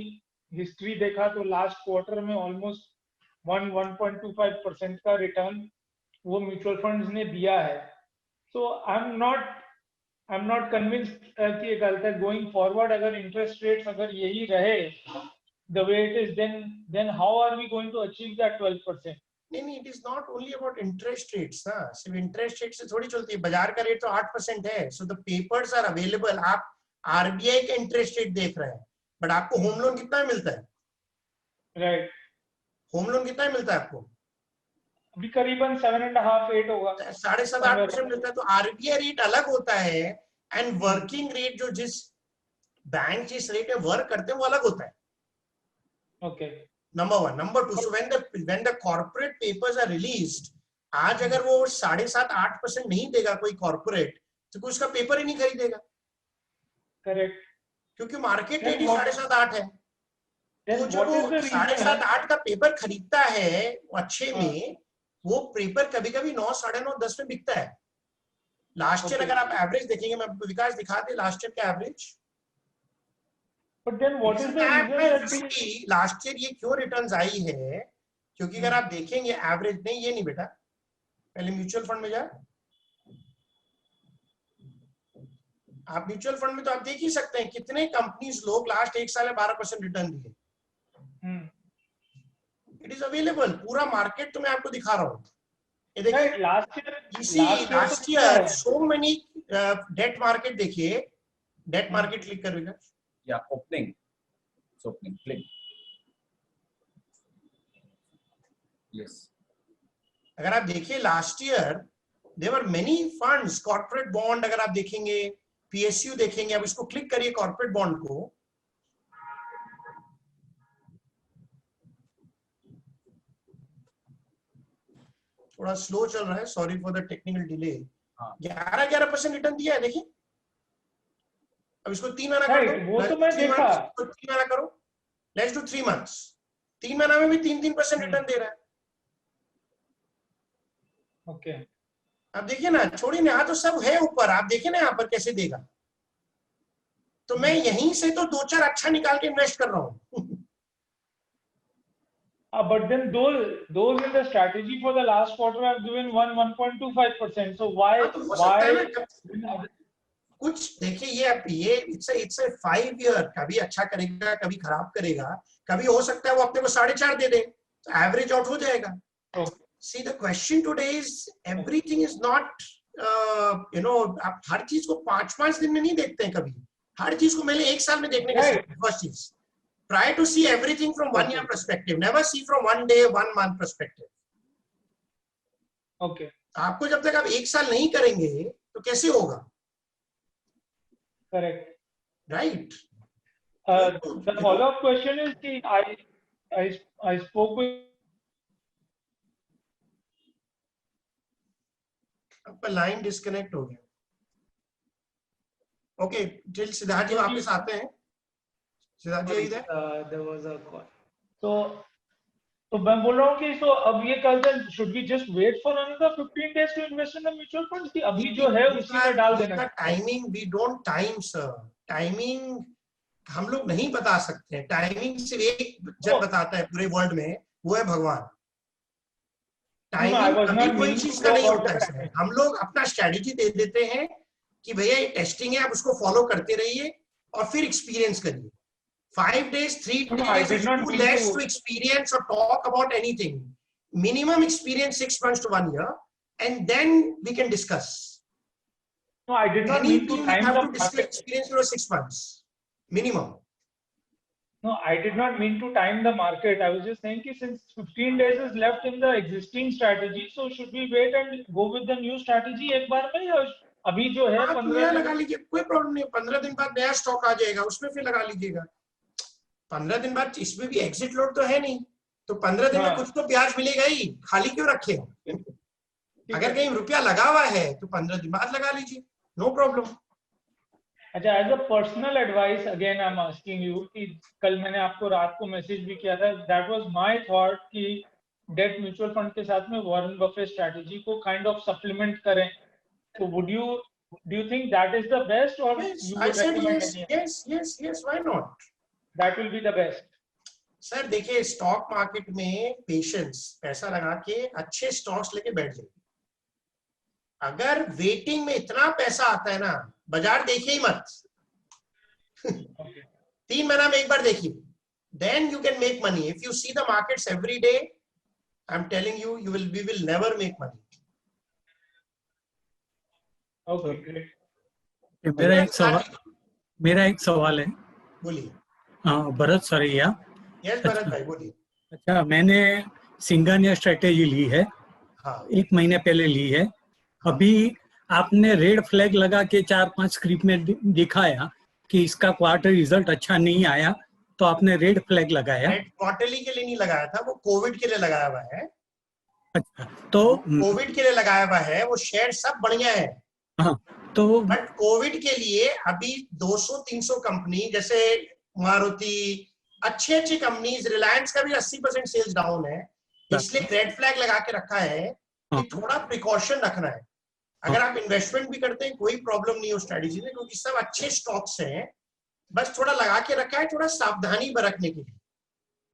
हिस्ट्री देखा तो लास्ट क्वार्टर में ऑलमोस्ट 1.25% का रिटर्न वो म्यूचुअल फंड्स ने दिया है. सो आई एम नॉट कन्विंस्ड कि ये गलत है. गोइंग फॉरवर्ड अगर इंटरेस्ट रेट्स अगर यही रहे the way it is, then how are we going to achieve that 12%? नहीं, it is not only about interest rates ना. सिर्फ इंटरेस्ट रेट से थोड़ी चलती है. बाजार का रेट तो 8% है. So the papers are available. आप RBI का इंटरेस्ट रेट देख रहे हैं, बट आपको होम लोन कितना मिलता है? राइट. होम लोन कितना मिलता है आपको? अभी करीबन 7.5-8 होगा. 7.5-8% मिलता है. तो RBI रेट अलग होता है एंड वर्किंग रेट जो जिस बैंक जिस रेट में वर्क करते हैं वो अलग होता है. Okay. Number 1. Number 2, so when the corporate papers are released, आज अगर वो 7.5-8% नहीं देगा कोई कॉर्पोरेट, तो कोई उसका पेपर ही नहीं खरीदेगा। करेक्ट, क्योंकि मार्केट रेट ही 7.5-8 है। तो जो what is the reason? 7.5-8 का पेपर खरीदता है वो अच्छे में, वो पेपर कभी कभी 9, 9.5, 10 में बिकता है। लास्ट ईयर अगर आप एवरेज देखेंगे, मैं विकास दिखा दे लास्ट ईयर का average. But then what is the reason that the last year ये क्यों रिटर्न्स आई है? क्योंकि अगर आप देखेंगे एवरेज, नहीं ये नहीं बेटा, पहले म्यूचुअल फंड में जा। आप म्यूचुअल फंड में तो आप देख ही सकते हैं कितने कंपनीज लोग लास्ट 1 साल में 12% रिटर्न दिए। इट इज अवेलेबल, पूरा मार्केट तो मैं आपको दिखा रहा हूँ। ये देखिए last year so many debt market, देखिए डेट मार्केट क्लिक करेगा, या ओपनिंग, ओपनिंग क्लिक, यस। अगर आप देखिए last year there were many funds, corporate bond अगर आप देखेंगे, पीएसयू देखेंगे, अब इसको क्लिक करिए कॉर्पोरेट बॉन्ड को, थोड़ा स्लो चल रहा है, sorry for the technical delay. 11% return दिया है, देखिए। अब इसको 3 महीना कर दो, वो तो मैं देखा। 3 महीना करो, लेट्स डू 3 मंथ्स। 3 महीना में भी 3% रिटर्न दे रहा है। ओके, अब देखिए ना, छोड़िए ना, यहाँ तो सब है ऊपर, आप देखिए ना यहाँ पर कैसे देगा। तो मैं यहीं से तो 2-4 अच्छा निकाल के इन्वेस्ट कर रहा हूँ। but then those in the strategy for the last quarter have given 1.25%. So why कुछ देखिए, ये इट्स ए 5 ईयर, कभी अच्छा करेगा, कभी खराब करेगा, कभी हो सकता है वो अपने को 4.5 दे दे, तो एवरेज आउट हो जाएगा। See, the question today is everything is not आप हर चीज को 5-5 दिन में नहीं देखते हैं, कभी हर चीज को पहले 1 साल में देखने का फर्स्ट चीज। Try to see everything from 1 year perspective. Never see from 1 day, 1 month perspective. Okay. आपको जब तक आप 1 साल नहीं करेंगे तो कैसे होगा? Correct. Right. The follow-up question is, I spoke with. आपका लाइन डिस्कनेक्ट हो गया। ओके, टिल सिद्धार्थ जी वापस आते हैं। सिद्धार्थ जी इधर। There was a call. तो मैं बोल रहा हूँ कि so अब ये कल तक should we just wait for another 15 days to invest in the mutual funds कि अभी जो है उसी में डाल देना? Timing we don't time sir. Timing हम लोग नहीं बता सकते। टाइमिंग सिर्फ एक जब बताता है पूरे वर्ल्ड में, वो है भगवान। टाइमिंग कभी कोई चीज का नहीं होता है। हम लोग अपना स्ट्रेटेजी दे देते हैं कि भैया ये टेस्टिंग है, आप उसको फॉलो करते रहिए और फिर एक्सपीरियंस करिए। 5 days, 3 days is too less to experience or talk about anything. Minimum experience 6 months to 1 year, and then we can discuss. No, I did not mean to time the market. Experience for 6 months minimum. No, I did not mean to time the market. I was just saying that since 15 days is left in the existing strategy, so should we wait and go with the new strategy एक बार में, या अभी जो है 15 लगा लीजिए, कोई problem नहीं। 15 दिन बाद नया स्टॉक आ जाएगा, उसमें फिर लगा लीजिएगा। 15 दिन बाद इसमें भी एग्जिट लोड तो है नहीं, तो 15 दिन में कुछ तो ब्याज मिलेगा ही, खाली क्यों रखे? अगर कहीं रुपया लगा हुआ है तो 15 दिन बाद लगा लीजिए, नो प्रॉब्लम। अच्छा, as a personal advice again I am asking you कि कल मैंने आपको रात को मैसेज भी किया था, दैट वाज माय थॉट कि डेट म्यूचुअल फंड के साथ में वॉरेन बफेट स्ट्रेटजी को काइंड ऑफ सप्लीमेंट करें, तो would you do you think that is the best और you would recommend? Yes, why not, that will be the best. Sir देखिए, stock market में patience, पैसा लगा के अच्छे स्टॉक्स लेके बैठ जाइए। अगर वेटिंग में इतना पैसा आता है ना, बाजार देखिए ही मत। 3 महीना में एक बार देखिए, then you can make money. If you see the markets every day, I'm telling you, we will never make money. Okay, great. मेरा एक सवाल है। बोलिए। हाँ, भरत सरैया। यस भरत भाई, बोलिए। अच्छा, मैंने सिंघानिया स्ट्रेटेजी ली है। हाँ। 1 महीने पहले ली है। अभी आपने रेड फ्लैग लगा के 4-5 स्क्रिप्ट में दिखाया कि इसका क्वार्टर रिजल्ट अच्छा नहीं आया, तो आपने रेड फ्लैग लगाया। क्वार्टरली के लिए नहीं लगाया था, वो कोविड के लिए लगाया हुआ है। अच्छा, तो कोविड के लिए लगाया हुआ है, वो शेयर सब बढ़िया है। हाँ, तो बट कोविड के लिए अभी 200-300 कंपनी जैसे मारुति, अच्छे अच्छे कंपनीज, रिलायंस का भी 80% सेल्स डाउन है, इसलिए रेड फ्लैग लगा के रखा है कि थोड़ा प्रिकॉशन रखना है। अगर आप इन्वेस्टमेंट भी करते हैं कोई प्रॉब्लम नहीं हो स्ट्रेटेजी में, क्योंकि सब अच्छे स्टॉक्स हैं, बस थोड़ा लगा के रखा है, थोड़ा सावधानी बरतने के लिए।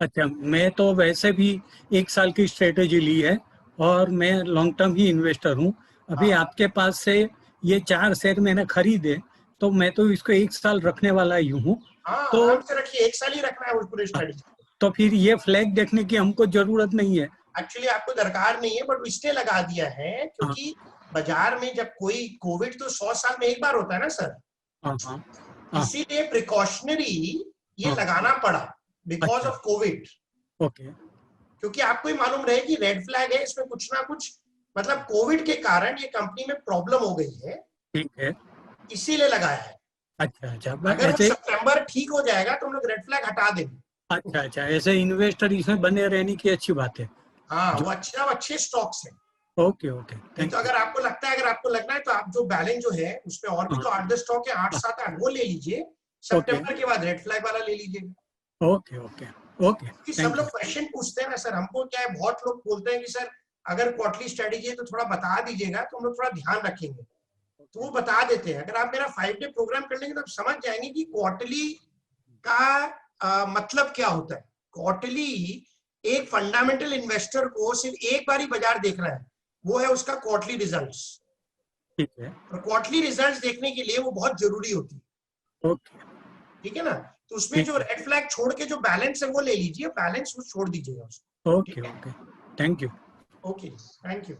अच्छा, मैं तो वैसे भी 1 साल की स्ट्रेटेजी ली है और मैं लॉन्ग टर्म ही इन्वेस्टर हूँ। अभी आपके पास से ये 4 शेयर मैंने खरीदे, तो मैं तो इसको 1 साल रखने वाला ही हूँ। हाँ, तो आराम से रखिए, 1 साल ही रखना है वो पूरी स्ट्रेटेजी। तो फिर ये फ्लैग देखने की हमको जरूरत नहीं है। एक्चुअली आपको दरकार नहीं है, बट इसलिए लगा दिया है क्योंकि बाजार में जब कोई कोविड तो 100 साल में एक बार होता है ना सर, इसीलिए प्रिकॉशनरी ये लगाना पड़ा बिकॉज ऑफ कोविड। ओके, क्योंकि आपको ही मालूम रहे कि रेड फ्लैग है, इसमें कुछ ना कुछ मतलब कोविड के कारण ये कंपनी में प्रॉब्लम हो गई है, ठीक है, इसीलिए लगाया है। अच्छा अच्छा, अगर ऐसे सितंबर ठीक हो जाएगा तो हम लोग रेड फ्लैग हटा देंगे। अच्छा अच्छा, ऐसे इन्वेस्टर इसमें बने रहने की अच्छी बात है। हाँ, वो अच्छे स्टॉक्स हैं। ओके ओके, तो अगर आपको लगता है, अगर आपको लगना है तो आप जो बैलेंस जो है उसमें और भी तो 8-10 स्टॉक है, 8-7-8 वो ले लीजिए, सितंबर के बाद रेड फ्लैग वाला ले लीजिए। ओके ओके ओके, कि सब लोग क्वेश्चन पूछते हैं ना सर, हमको क्या है, बहुत लोग बोलते हैं कि सर अगर क्वार्टरली स्ट्रेटेजी है तो थोड़ा बता दीजिएगा, तो हम लोग थोड़ा ध्यान रखेंगे, तो वो बता देते हैं। अगर आप मेरा 5 डे प्रोग्राम कर लेंगे तो आप समझ जाएंगे कि क्वार्टरली का मतलब क्या होता है। क्वार्टरली एक फंडामेंटल इन्वेस्टर को सिर्फ एक बार ही बाजार देखना है, वो है उसका क्वार्टरली रिजल्ट्स। ठीक है, और क्वार्टरली रिजल्ट्स देखने के लिए वो बहुत जरूरी होती है। ओके, ठीक है ना, तो उसमें जो रेड फ्लैग छोड़ के जो बैलेंस है वो ले लीजिए, बैलेंस वो छोड़ दीजिएगा उसको। Okay okay, thank you. Okay, thank you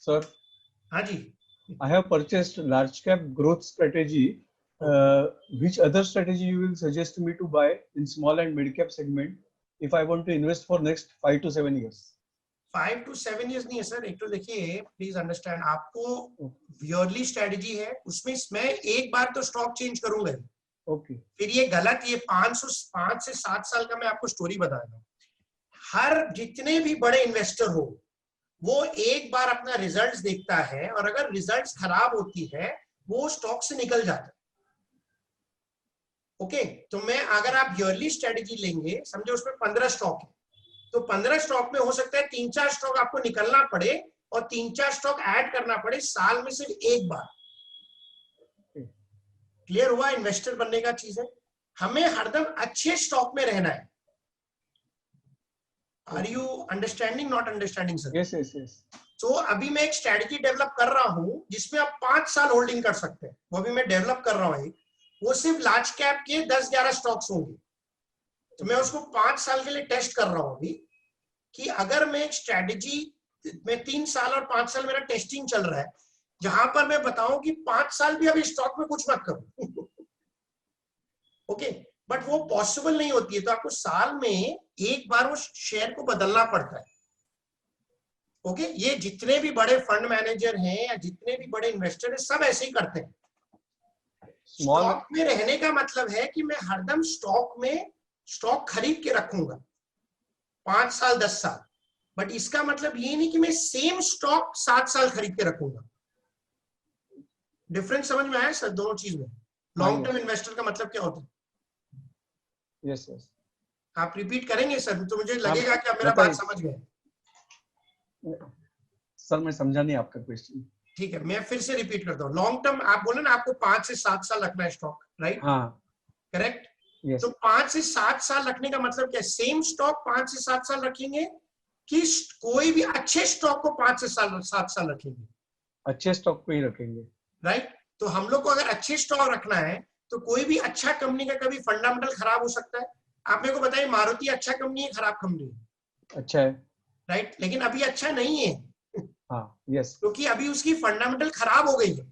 sir. हाँ जी। I have purchased large cap growth strategy. Which other strategy you will suggest me to buy in small and mid cap segment if I want to invest for next 5 to 7 years? 5 to 7 years नहीं है sir. एक तो देखिए, please understand, आपको yearly strategy है, उसमें मैं एक बार तो स्टॉक चेंज करूंगा। ओके, फिर ये गलत, ये 5 से 7 साल का मैं आपको स्टोरी बता रहा हूँ। हर जितने भी बड़े इन्वेस्टर हो, वो एक बार अपना रिजल्ट्स देखता है, और अगर रिजल्ट्स खराब होती है वो स्टॉक से निकल जाता है। ओके, तो मैं अगर आप ईयरली स्ट्रेटेजी लेंगे, समझे उसमें 15 स्टॉक है, तो 15 स्टॉक में हो सकता है 3-4 स्टॉक आपको निकलना पड़े और 3-4 स्टॉक ऐड करना पड़े साल में सिर्फ एक बार। क्लियर हुआ? इन्वेस्टर बनने का चीज है, हमें हरदम अच्छे स्टॉक में रहना है। Are you understanding, not understanding sir? Yes yes yes. तो अभी मैं एक स्ट्रेटजी डेवलप कर रहा हूं जिसमें आप 5 साल होल्डिंग कर सकते हैं, वो अभी मैं डेवलप कर रहा हूं। वो सिर्फ लार्ज कैप के 10-11 स्टॉक्स होंगे, तो मैं उसको 5 साल के लिए टेस्ट कर रहा हूं अभी, कि अगर मैं एक स्ट्रेटजी में 3 साल और 5 साल मेरा टेस्टिंग चल रहा है, जहां पर मैं बताऊं कि 5 साल भी अभी स्टॉक में कुछ मत करो। ओके, बट वो पॉसिबल नहीं होती है, तो आपको साल में एक बार वो शेयर को बदलना पड़ता है। ओके, ये जितने भी बड़े फंड मैनेजर हैं या जितने भी बड़े इन्वेस्टर हैं, सब ऐसे ही करते हैं। स्टॉक में रहने का मतलब है कि मैं हरदम स्टॉक खरीद के रखूंगा 5 साल 10 साल, बट इसका मतलब ये नहीं कि मैं सेम स्टॉक 7 साल खरीद के रखूंगा। डिफरेंस समझ में आया सर दोनों चीज में? लॉन्ग टर्म इन्वेस्टर का मतलब क्या होता है? Yes yes. आप रिपीट करेंगे सर, तो मुझे लगेगा कि आप मेरा बात समझ गए। सर मैं समझा नहीं आपका क्वेश्चन। ठीक है, मैं फिर से रिपीट करता हूँ। लॉन्ग टर्म आप बोले ना, आपको 5 से 7 साल रखना है स्टॉक, राइट? हाँ, करेक्ट। yes. तो 5 से 7 साल रखने का मतलब क्या है? सेम स्टॉक 5 से 7 साल रखेंगे कि कोई भी अच्छे स्टॉक को 5 से 7 साल रखेंगे? अच्छे स्टॉक को ही रखेंगे, राइट। तो हम लोग को अगर अच्छे स्टॉक रखना है तो कोई भी अच्छा कंपनी का कभी फंडामेंटल खराब हो सकता है। आप मेरे को बताइए, मारुति अच्छा कंपनी है, खराब कंपनी है? अच्छा है, राइट, लेकिन अभी अच्छा नहीं है। हाँ, यस, क्योंकि अभी उसकी फंडामेंटल खराब हो गई है।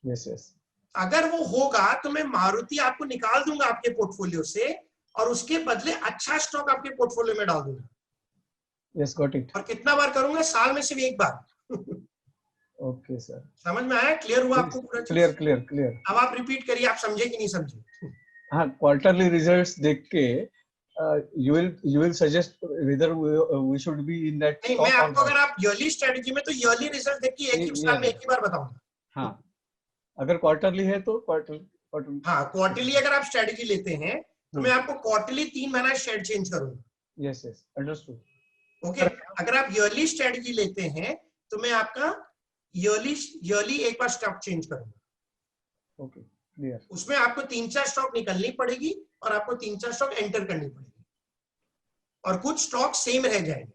Yes yes. अगर वो होगा तो मैं मारुति आपको निकाल दूंगा आपके पोर्टफोलियो से, और उसके बदले अच्छा स्टॉक आपके पोर्टफोलियो में डाल दूंगा। Yes, got it. और कितना बार करूंगा? साल में सिर्फ एक बार। ओके सर, समझ में आया? क्लियर हुआ आपको पूरा? Clear clear clear. अब आप रिपीट करिए, आप समझे कि नहीं समझे? हाँ, क्वार्टरली रिजल्ट्स देख के you will suggest whether we should be in that नहीं, stock मैं or आपको not. अगर आप yearly strategy में तो yearly result देखिए एक ही साल में एक ही बार बताऊंगा. हाँ, अगर क्वार्टरली है तो क्वार्टर. हाँ, क्वार्टरली अगर आप स्ट्रेटजी लेते हैं तो मैं आपको क्वार्टरली 3 महीना शेयर चेंज करूंगा. Yes yes, understood. ओके, अगर आप ईयरली स्ट्रेटजी लेते हैं तो मैं आपका ईयरली एक बार स्टॉक चेंज करूंगा. Okay, clear. उसमें आपको 3-4 स्टॉक निकलनी पड़ेगी और आपको 3-4 स्टॉक एंटर करनी पड़ेगी और कुछ स्टॉक सेम रह जाएंगे.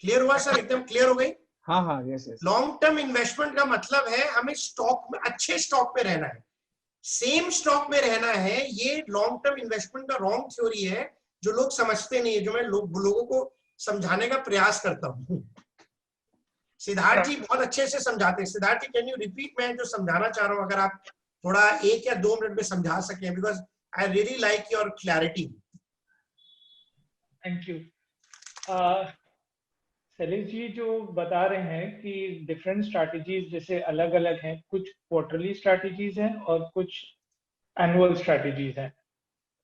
क्लियर हुआ सर? एकदम क्लियर हो गई? हाँ हाँ, yes yes. Long term investment का मतलब है हमें स्टॉक में, अच्छे स्टॉक में रहना है, सेम स्टॉक में रहना है. ये लॉन्ग टर्म इन्वेस्टमेंट का रॉन्ग थ्योरी है जो लोग समझते नहीं है, जो मैं लोगों को समझाने का प्रयास करता हूँ. सिद्धार्थ जी बहुत अच्छे से समझाते हैं. सिद्धार्थ जी, कैन यू रिपीट? मैं जो समझाना चाह रहा हूँ अगर आप थोड़ा 1 या 2 मिनट में समझा सकें, because I really like your clarity. Thank you. Shailesh ji जो बता रहे हैं कि डिफरेंट स्ट्रैटेजीज जैसे अलग अलग हैं, कुछ क्वार्टरली स्ट्रैटेजीज हैं और कुछ एनुअल स्ट्रैटेजीज हैं.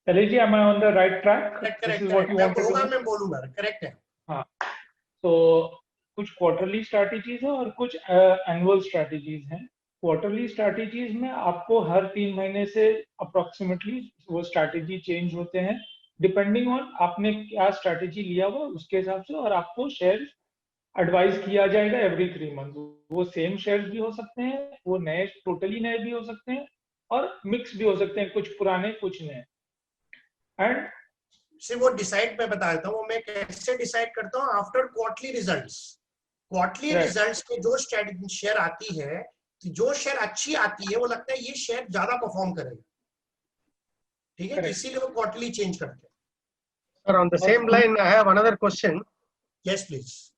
Shailesh ji, am I on the right track? This is what you want to do? मैं बोलूंगा, करेक्ट है. हाँ, तो कुछ क्वार्टरली स्ट्रैटेजीज हैं और कुछ एनुअल स्ट्रैटेजीज हैं. क्वार्टरली स्ट्रैटेजीज में आपको हर 3 महीने से अप्रोक्सीमेटली वो स्ट्रैटेजी चेंज होते हैं डिपेंडिंग ऑन आपने क्या स्ट्रैटेजी लिया हुआ उसके हिसाब से, और आपको शेयर एडवाइस किया जाएगा एवरी 3 मंथ. वो सेम शेयर भी हो सकते हैं, वो नए टोटली नए भी हो सकते हैं और मिक्स भी हो सकते हैं, कुछ पुराने कुछ नए. एंड से वो डिसाइड मैं बता देता हूँ, वो मैं कैसे डिसाइड करता हूँ after quarterly results. Quarterly results में जो स्ट्रैटेजी शेयर आती है, जो शेयर अच्छी आती है, वो लगता है ये शेयर ज्यादा परफॉर्म करेगा. ठीक है, इसीलिए वो क्वार्टरली चेंज करते हैं. Sir, on the same line, I have another question. Yes, please.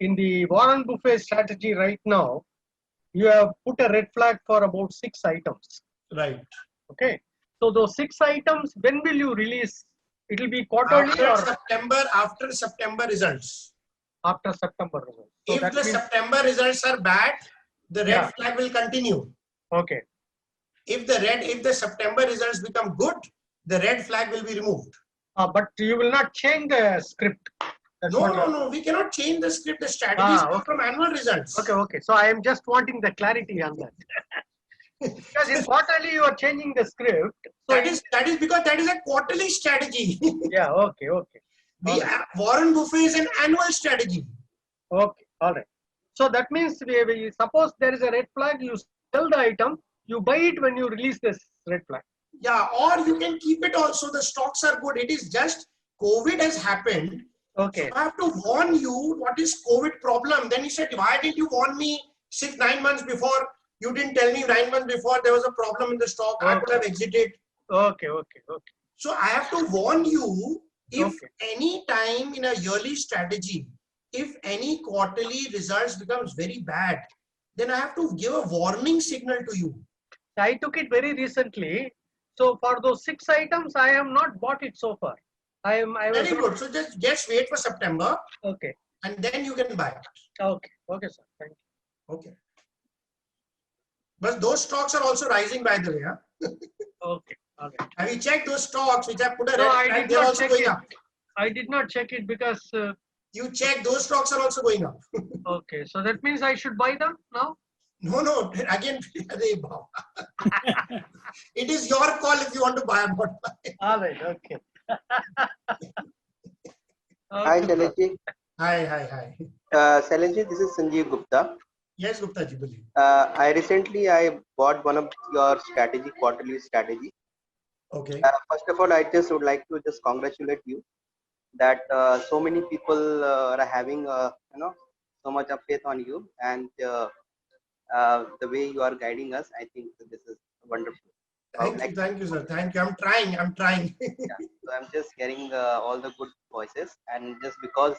In the Warren Buffett strategy right now, you have put a red flag for about 6 items. Right. Okay. So those 6 items, when will you release? It will be quarterly after September results. After September results. So if the means, September results are bad, the red flag will continue. Okay. If the September results become good, the red flag will be removed. But you will not change the script. No. We cannot change the script. The strategies come from annual results. Okay. So I am just wanting the clarity on that. Because in quarterly you are changing the script. So that is because that is a quarterly strategy. Yeah. Okay. Warren Buffett is an annual strategy. Okay. All right. So that means we suppose there is a red flag, you sell the item, you buy it when you release this red flag. Yeah, or you can keep it also. The stocks are good. It is just COVID has happened. Okay. So I have to warn you what is COVID problem. Then he said, why didn't you warn me 9 months before? You didn't tell me 9 months before there was a problem in the stock. I could have exited. Okay. So I have to warn you, if any time in a yearly strategy, if any quarterly results becomes very bad, then I have to give a warning signal to you. I took it very recently. So for those 6 items, I have not bought it so far. Very good. So just wait for September. Okay. And then you can buy it. Okay, sir. Thank you. Okay. But those stocks are also rising, by the way. Huh? Okay. Have you checked those stocks which I put a No, red I flag? did They're not also check going it. up. I did not check it because. You check, those stocks are also going up. Okay, so that means I should buy them now? No. Again, it is your call if you want to buy or not buy. All right. Okay. Hi, Shailesh. Hi. Shailesh, this is Sanjeev Gupta. Yes, Gupta ji, believe. I recently bought one of your quarterly strategy. Okay. First of all, I just would like to just congratulate you that so many people are having so much of faith on you, and the way you are guiding us, I think this is wonderful. Thank you, sir. Thank you. I'm trying. Yeah. So I'm just getting all the good voices, and just because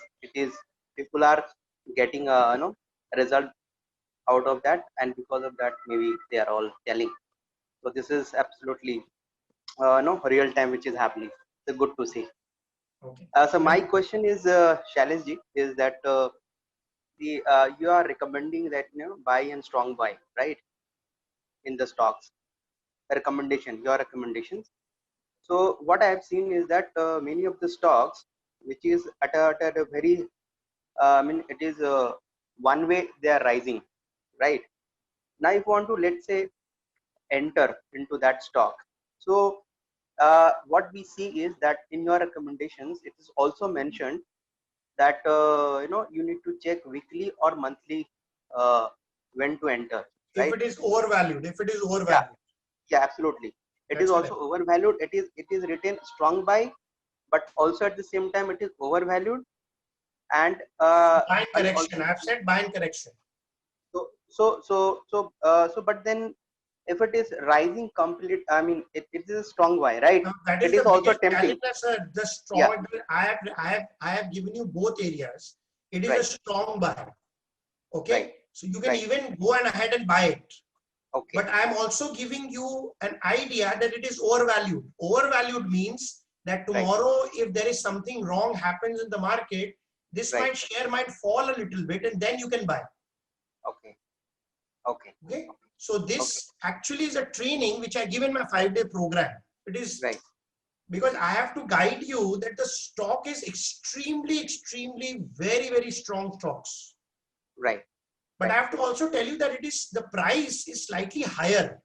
people are getting a result out of that, and because of that, maybe they are all telling. So this is absolutely real time which is happening. It's good to see. Okay. So my question is, Shailesh ji, is that you are recommending that buy and strong buy, right, in the stocks? Your recommendations. So what I have seen is that many of the stocks, which is at a very, I mean, it is one way they are rising, right? Now, if you want to, let's say, enter into that stock, so what we see is that in your recommendations, it is also mentioned that you need to check weekly or monthly when to enter, right? If it is overvalued, Yeah, absolutely. It is That's also overvalued. It is written strong buy, but also at the same time it is overvalued. And buy and correction. I've said buy and correction. So, but then if it is rising complete, I mean, it is a strong buy, right? Now, that It is is the also biggest tempting. challenge, sir. The strong. I have given you both areas. It is a strong buy. Okay, so you can even go ahead and buy it. Okay. But I am also giving you an idea that it is overvalued. Overvalued means that tomorrow, if there is something wrong happens in the market, this share might fall a little bit, and then you can buy. Okay. Okay. Okay. So this actually is a training which I give in my 5-day program. It is because I have to guide you that the stock is extremely, very, very strong stocks. Right. But I have to also tell you that it is the price is slightly higher.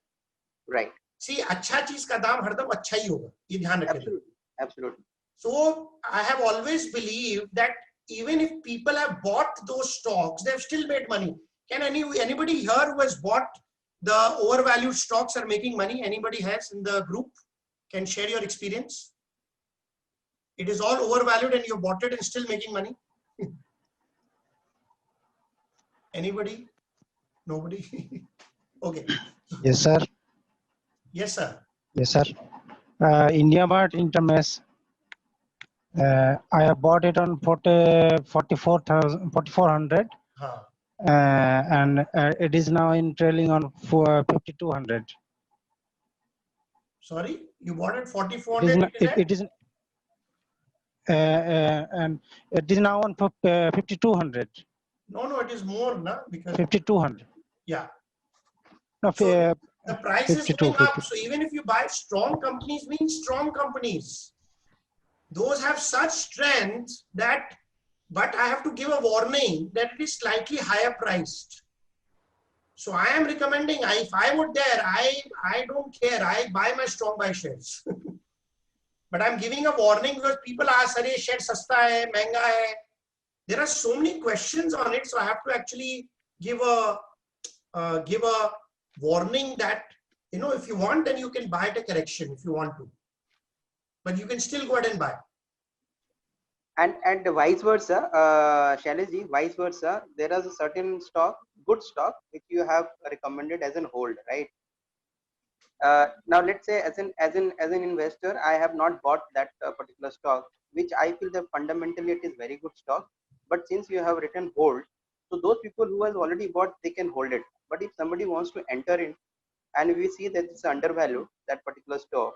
Right. See, अच्छा चीज का दाम हरदम अच्छा ही होगा. ये ध्यान रखिए. Absolutely. So I have always believed that even if people have bought those stocks, they have still made money. Can anybody here who has bought the overvalued stocks are making money? Anybody has in the group? Can share your experience? It is all overvalued and you bought it and still making money. Anybody? Nobody? Okay. Yes, sir. Yes, sir. Yes, sir. India Mart Intermesh. I have bought it on 4400. And it is now in trailing on 5200. Sorry, you bought it 4400. It is and it is now on 5200. No, it is more, na? Because 5200. yeah. No, so the price is 52, going up. So even if you buy strong companies, means strong companies. Those have such strength that, but I have to give a warning that it is slightly higher priced. So I am recommending, if I would dare, I don't care. I buy my strong buy shares. But I'm giving a warning because people ask, "Arey, share sasta hai, महंगा hai." There are so many questions on it. So I have to actually give a warning that, if you want, then you can buy at a correction if you want to. But you can still go ahead and buy. And vice versa, Shailesh, vice versa, there is a certain stock, good stock, which you have recommended as an hold, right? Now let's say as an investor, I have not bought that particular stock, which I feel that fundamentally it is very good stock. But since you have written hold, so those people who has already bought, they can hold it. But if somebody wants to enter in, and we see that it's undervalued, that particular stock,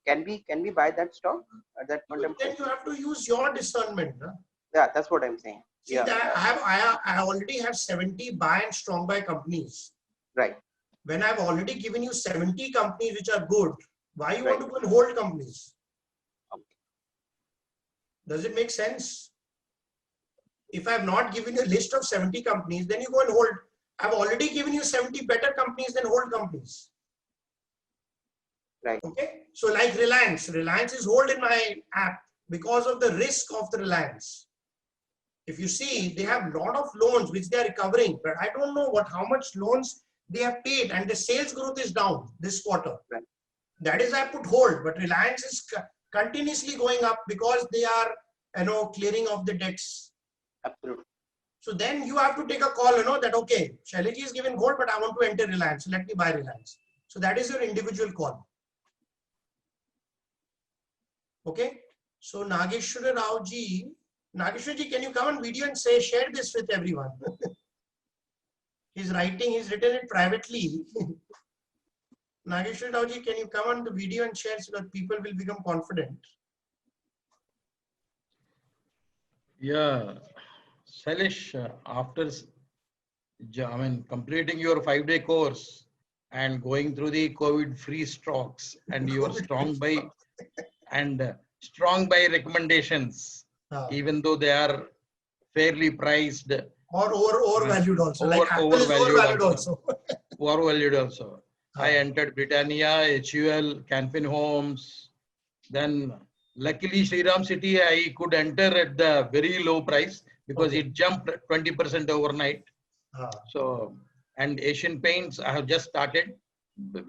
can we buy that stock at that point of time? Then you have to use your discernment. Huh? Yeah, that's what I'm saying. See, I already have 70 buy and strong buy companies. Right. When I've already given you 70 companies which are good, why you want to go and hold companies? Okay. Does it make sense? If I have not given you a list of 70 companies, then you go and hold. I've already given you 70 better companies than hold companies. Right. Okay. So like Reliance is hold in my app because of the risk of the Reliance. If you see, they have a lot of loans which they are recovering, but I don't know how much loans they have paid, and the sales growth is down this quarter. Right. That is I put hold, but Reliance is continuously going up because they are, clearing off the debts. Absolutely. So then you have to take a call, that okay, Shailesh is given gold, but I want to enter Reliance. So let me buy Reliance. So that is your individual call. Okay. So Nageshwar Rao ji, can you come on video and share this with everyone? He's written it privately. Nageshwar Rao ji, can you come on the video and share so that people will become confident? Yeah, Shailesh, after completing your 5-day course and going through the COVID-free stocks, and you are strong by recommendations, even though they are fairly priced or overvalued also. Like Apple is overvalued also. Overvalued also. I entered Britannia, HUL, Canfin Homes. Then luckily Shriram City I could enter at the very low price because it jumped 20% overnight. So, and Asian Paints I have just started.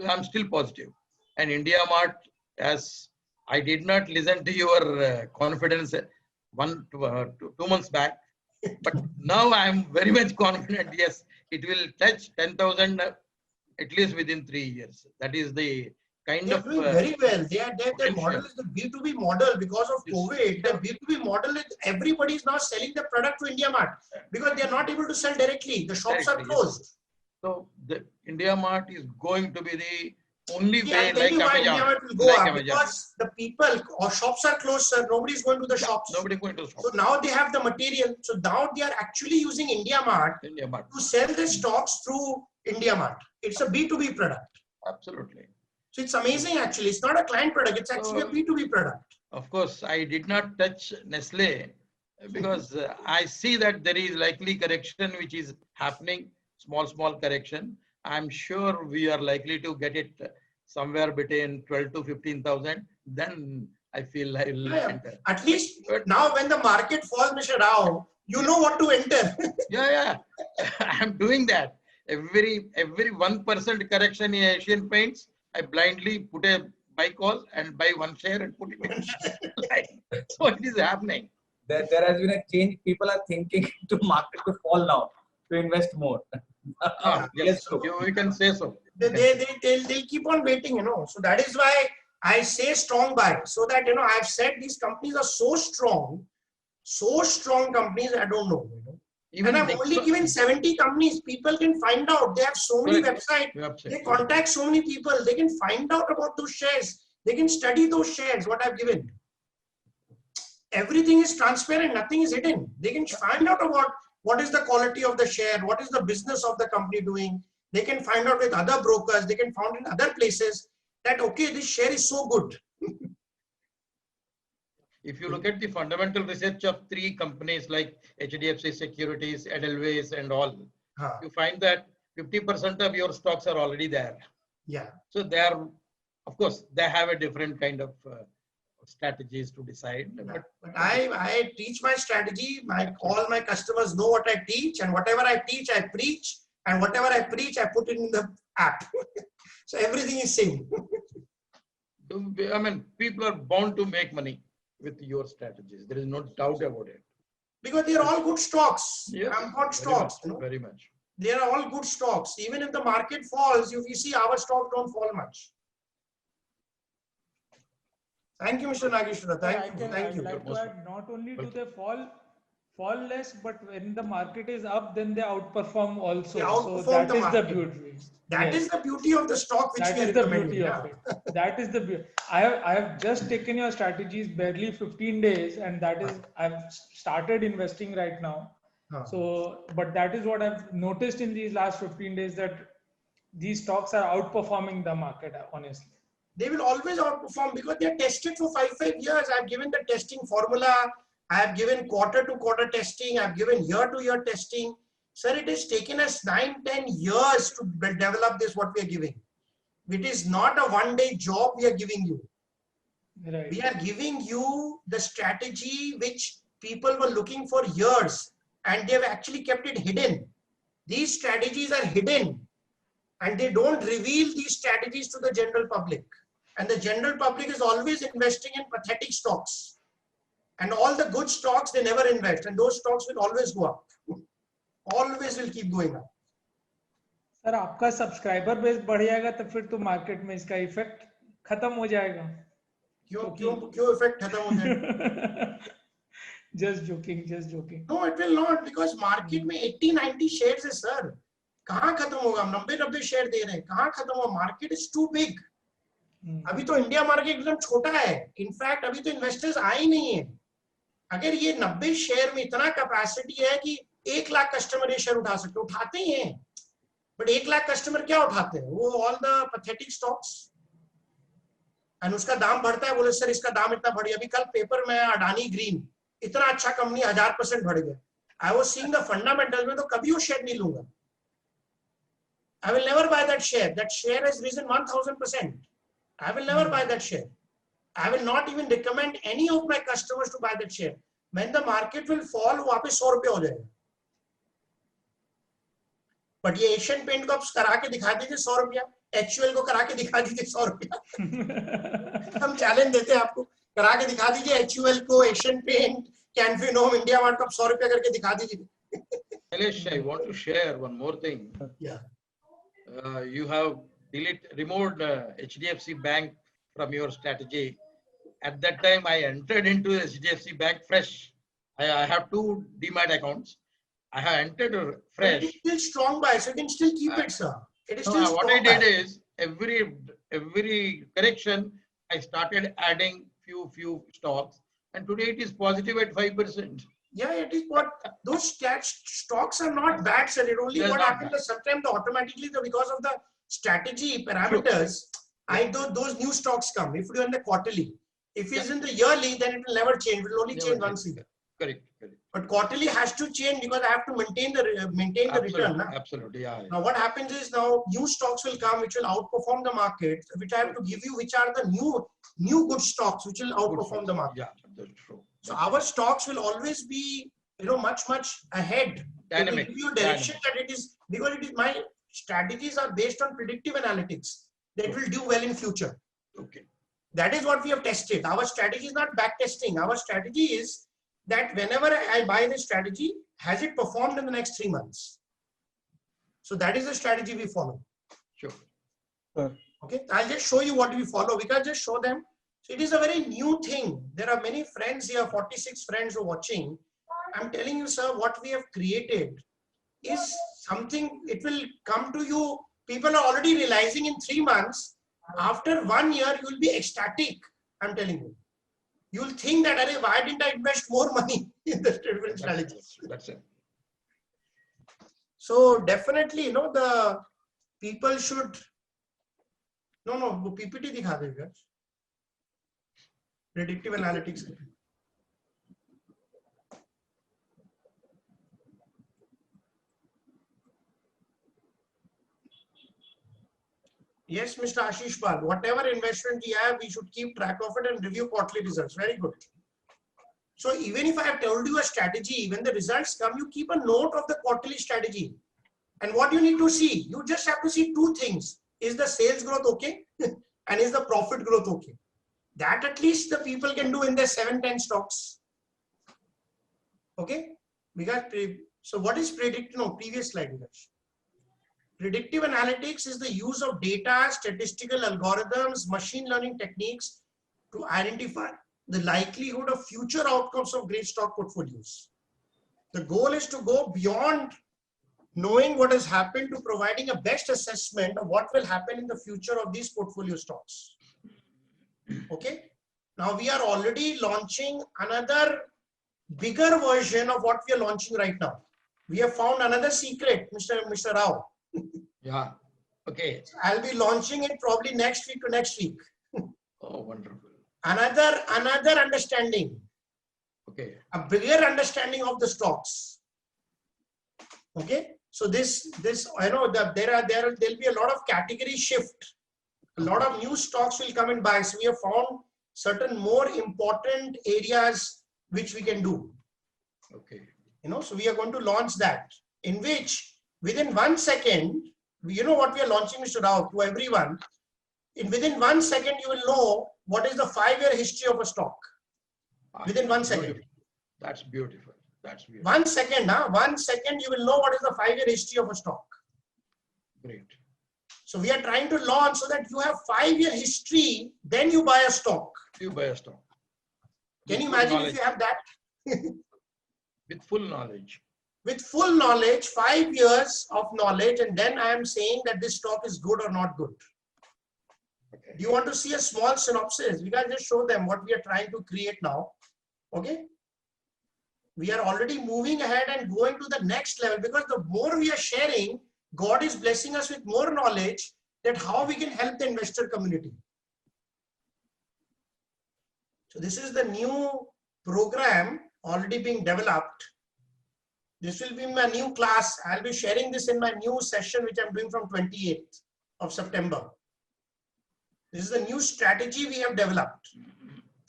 I'm still positive. And India Mart, as I did not listen to your confidence 2 months back, but now I am very much confident. Yes, it will touch 10,000 at least within 3 years. That is the kind They're of doing very well. Their model is the B2B model. Because of COVID, the B2B model is everybody is now selling the product to India Mart because they are not able to sell directly. The shops are closed. So the India Mart is going to be the only way, I'll tell like you why India Amazon. Mart will go up because the people or shops are closed, sir. Nobody is going to the shops. Nobody going to the shops. So now they have the material. So now they are actually using India Mart to sell the stocks through India Mart. It's a B2B product. Absolutely. So it's amazing actually. It's not a client product. It's actually a B2B product. Of course, I did not touch Nestle because I see that there is likely correction which is happening, small correction. I'm sure we are likely to get it somewhere between 12 to 15,000. Then I feel I will enter. At least now when the market falls, Mr. Rao, you know what to enter. Yeah. I'm doing that. Every 1% correction in Asian Paints, I blindly put a buy call and buy one share and put it in. So it is happening. There has been a change. People are thinking to market to fall now to invest more. Yes, you can say so. They'll keep on waiting, So that is why I say strong buy. So that, I've said these companies are so strong companies, I don't know. And I've only given 70 companies. People can find out. They have so many websites. They contact so many people. They can find out about those shares. They can study those shares, what I've given. Everything is transparent. Nothing is hidden. They can find out about what is the quality of the share, what is the business of the company doing. They can find out with other brokers. They can find in other places that, okay, this share is so good. If you look at the fundamental research of 3 companies like HDFC Securities, Edelweiss and all, you find that 50% of your stocks are already there. Yeah. So they are, of course, they have a different kind of strategies to decide. But I teach my strategy. All my customers know what I teach, and whatever I teach, I preach, and whatever I preach, I put it in the app. So everything is same. I mean, people are bound to make money with your strategies. There is no doubt about it. Because they are all good stocks. Yes, good stocks. Very much. They are all good stocks. Even if the market falls, if you see our stocks don't fall much. Thank you, Mr. Nageshwara. Thank you. I'd like to add, not only do they fall less, but when the market is up, then they outperform also. They outperform so that the is market. the beauty. That is the beauty of the stock which that we are is the recommending. beauty of it. That is the beauty. I have just taken your strategies barely 15 days, and that is I've started investing right now. So, but that is what I've noticed in these last 15 days, that these stocks are outperforming the market, honestly. They will always outperform because they are tested for 5 years. I've given the testing formula. I have given quarter to quarter testing. I've given year to year testing. Sir, it has taken us 9-10 years to develop this, what we are giving. It is not a one-day job we are giving you. Right. We are giving you the strategy which people were looking for years, and they have actually kept it hidden. These strategies are hidden, and they don't reveal these strategies to the general public. And the general public is always investing in pathetic stocks. And all the good stocks, they never invest. And those stocks will always go up. Always will keep going up. Sir आपका subscriber base बढ़ जाएगा तो फिर तो market में इसका effect खत्म हो जाएगा. क्यों इफेक्ट खत्म हो जाएगा? Just joking. No, it will not, because market में 80-90 shares है sir. कहाँ खत्म होगा? 90 शेयर दे रहे हैं. कहाँ खत्म होगा? Market is too big. अभी तो इंडिया मार्केट एकदम छोटा है. इनफैक्ट अभी तो इन्वेस्टर्स आए ही नहीं है. अगर ये 90 शेयर में इतना कैपेसिटी है कि 1 लाख कस्टमर ये शेयर उठा सकते, उठाते ही हैं. बट 1 लाख कस्टमर क्या उठाते हैं? वो all the pathetic stocks, and उसका दाम बढ़ता है, बोले सर इसका दाम इतना बढ़ गया। अभी कल पेपर में अडानी ग्रीन, इतना अच्छा कंपनी 1000% बढ़ गया। I was seeing the fundamental में, तो कभी वो शेयर नहीं लूंगा। I will never buy that share. That share has risen 1000%. I will never buy that share. I will not even recommend any of my customers to buy that share. When the market will fall, वो वापस 100 रुपये हो जाएगा। But ये Asian paint को आप करा के दिखा दीजिए 100 रुपया, HUL को करा के दिखा दीजिए 100 रुपया। हम चैलेंज देते हैं आपको, करा के दिखा दीजिए HUL को, Asian paint, Canfin home, India mart को 100 रुपया करके दिखा दीजिए। Nilesh, I want to share one more thing. Yeah. You have removed HDFC Bank from your strategy. At that time, I entered into HDFC Bank fresh. I have 2 demat accounts. I have entered fresh. It is still strong buy, so you can still keep it, sir. It is still strong. What I did is every correction, I started adding few stocks, and today it is positive at 5%. Yeah, it is what those stocks are not bad, sir. It only what happens is sometimes automatically because of the strategy parameters, those new stocks come. If you're in the quarterly, if it's in the yearly, then it will never change. It will only change once a year. Correct. But quarterly has to change because I have to maintain the return. Na? Absolutely, yeah. Now what happens is now new stocks will come which will outperform the market, which I have to give you, which are the new good stocks which will outperform the market. Yeah, that's true. So our stocks will always be, much ahead. Dynamic. It will give you direction that it is, because it is my strategies are based on predictive analytics that will do well in future. Okay. That is what we have tested. Our strategy is not back testing. Our strategy is that whenever I buy this strategy, has it performed in the next 3 months? So that is the strategy we follow. Sure. Okay. I'll just show you what we follow. We can just show them. So it is a very new thing. There are many friends here, 46 friends who are watching. I'm telling you, sir, what we have created is something, it will come to you. People are already realizing in 3 months. After 1 year, you will be ecstatic. I'm telling you. You will think that, why didn't I invest more money in the different strategies? That's it. So definitely, the people should. No, PPT dikha de guys. Predictive analytics. Yes, Mr. Ashish Pal, whatever investment we have, we should keep track of it and review quarterly results. Very good. So even if I have told you a strategy, when the results come, you keep a note of the quarterly strategy. And what you need to see, you just have to see 2 things. Is the sales growth okay? And is the profit growth okay? That at least the people can do in their 7-10 stocks. Okay? Because, so what is previous slide, guys. Predictive analytics is the use of data, statistical algorithms, machine learning techniques to identify the likelihood of future outcomes of great stock portfolios. The goal is to go beyond knowing what has happened to providing a best assessment of what will happen in the future of these portfolio stocks. Okay. Now we are already launching another bigger version of what we are launching right now. We have found another secret, Mr. Rao. Yeah. Okay. So I'll be launching it probably next week to next week. Oh, wonderful. Another understanding. Okay. A bigger understanding of the stocks. Okay. So this I know that there'll be a lot of category shift. A lot of new stocks will come and buy. So we have found certain more important areas which we can do. Okay. So we are going to launch that, in which within 1 second, what we are launching, Mr. Rao, to everyone. Within 1 second, you will know what is the 5-year history of a stock. Within 1 second. That's beautiful. That's beautiful. 1 second, 1 second, you will know what is the 5-year history of a stock. Great. So we are trying to launch so that you have 5-year history, then you buy a stock. You buy a stock. Can you imagine if you have that? With full knowledge. With full knowledge, 5 years of knowledge, and then I am saying that this stock is good or not good. Okay. Do you want to see a small synopsis? We can just show them what we are trying to create now. Okay. We are already moving ahead and going to the next level, because the more we are sharing, God is blessing us with more knowledge that how we can help the investor community. So this is the new program already being developed. This will be my new class. I'll be sharing this in my new session, which I'm doing from 28th of September. This is the new strategy we have developed.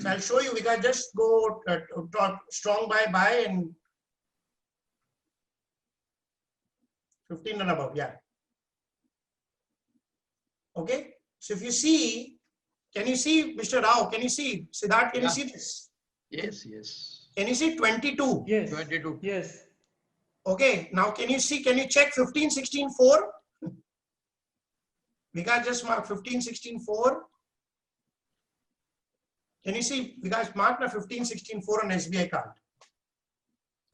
So I'll show you. We can just go talk strong buy and 15 and above. Yeah. Okay. So if you see, can you see, Mr. Rao? Can you see, Siddharth? Can you see this? Yes, yes. Can you see 22? Yes. 22. Yes. Okay. Now can you see? Can you check 15, 16, 4? Vikas just mark 15, 16, 4. Can you see? Vikas mark na 15, 16, 4 on SBI card.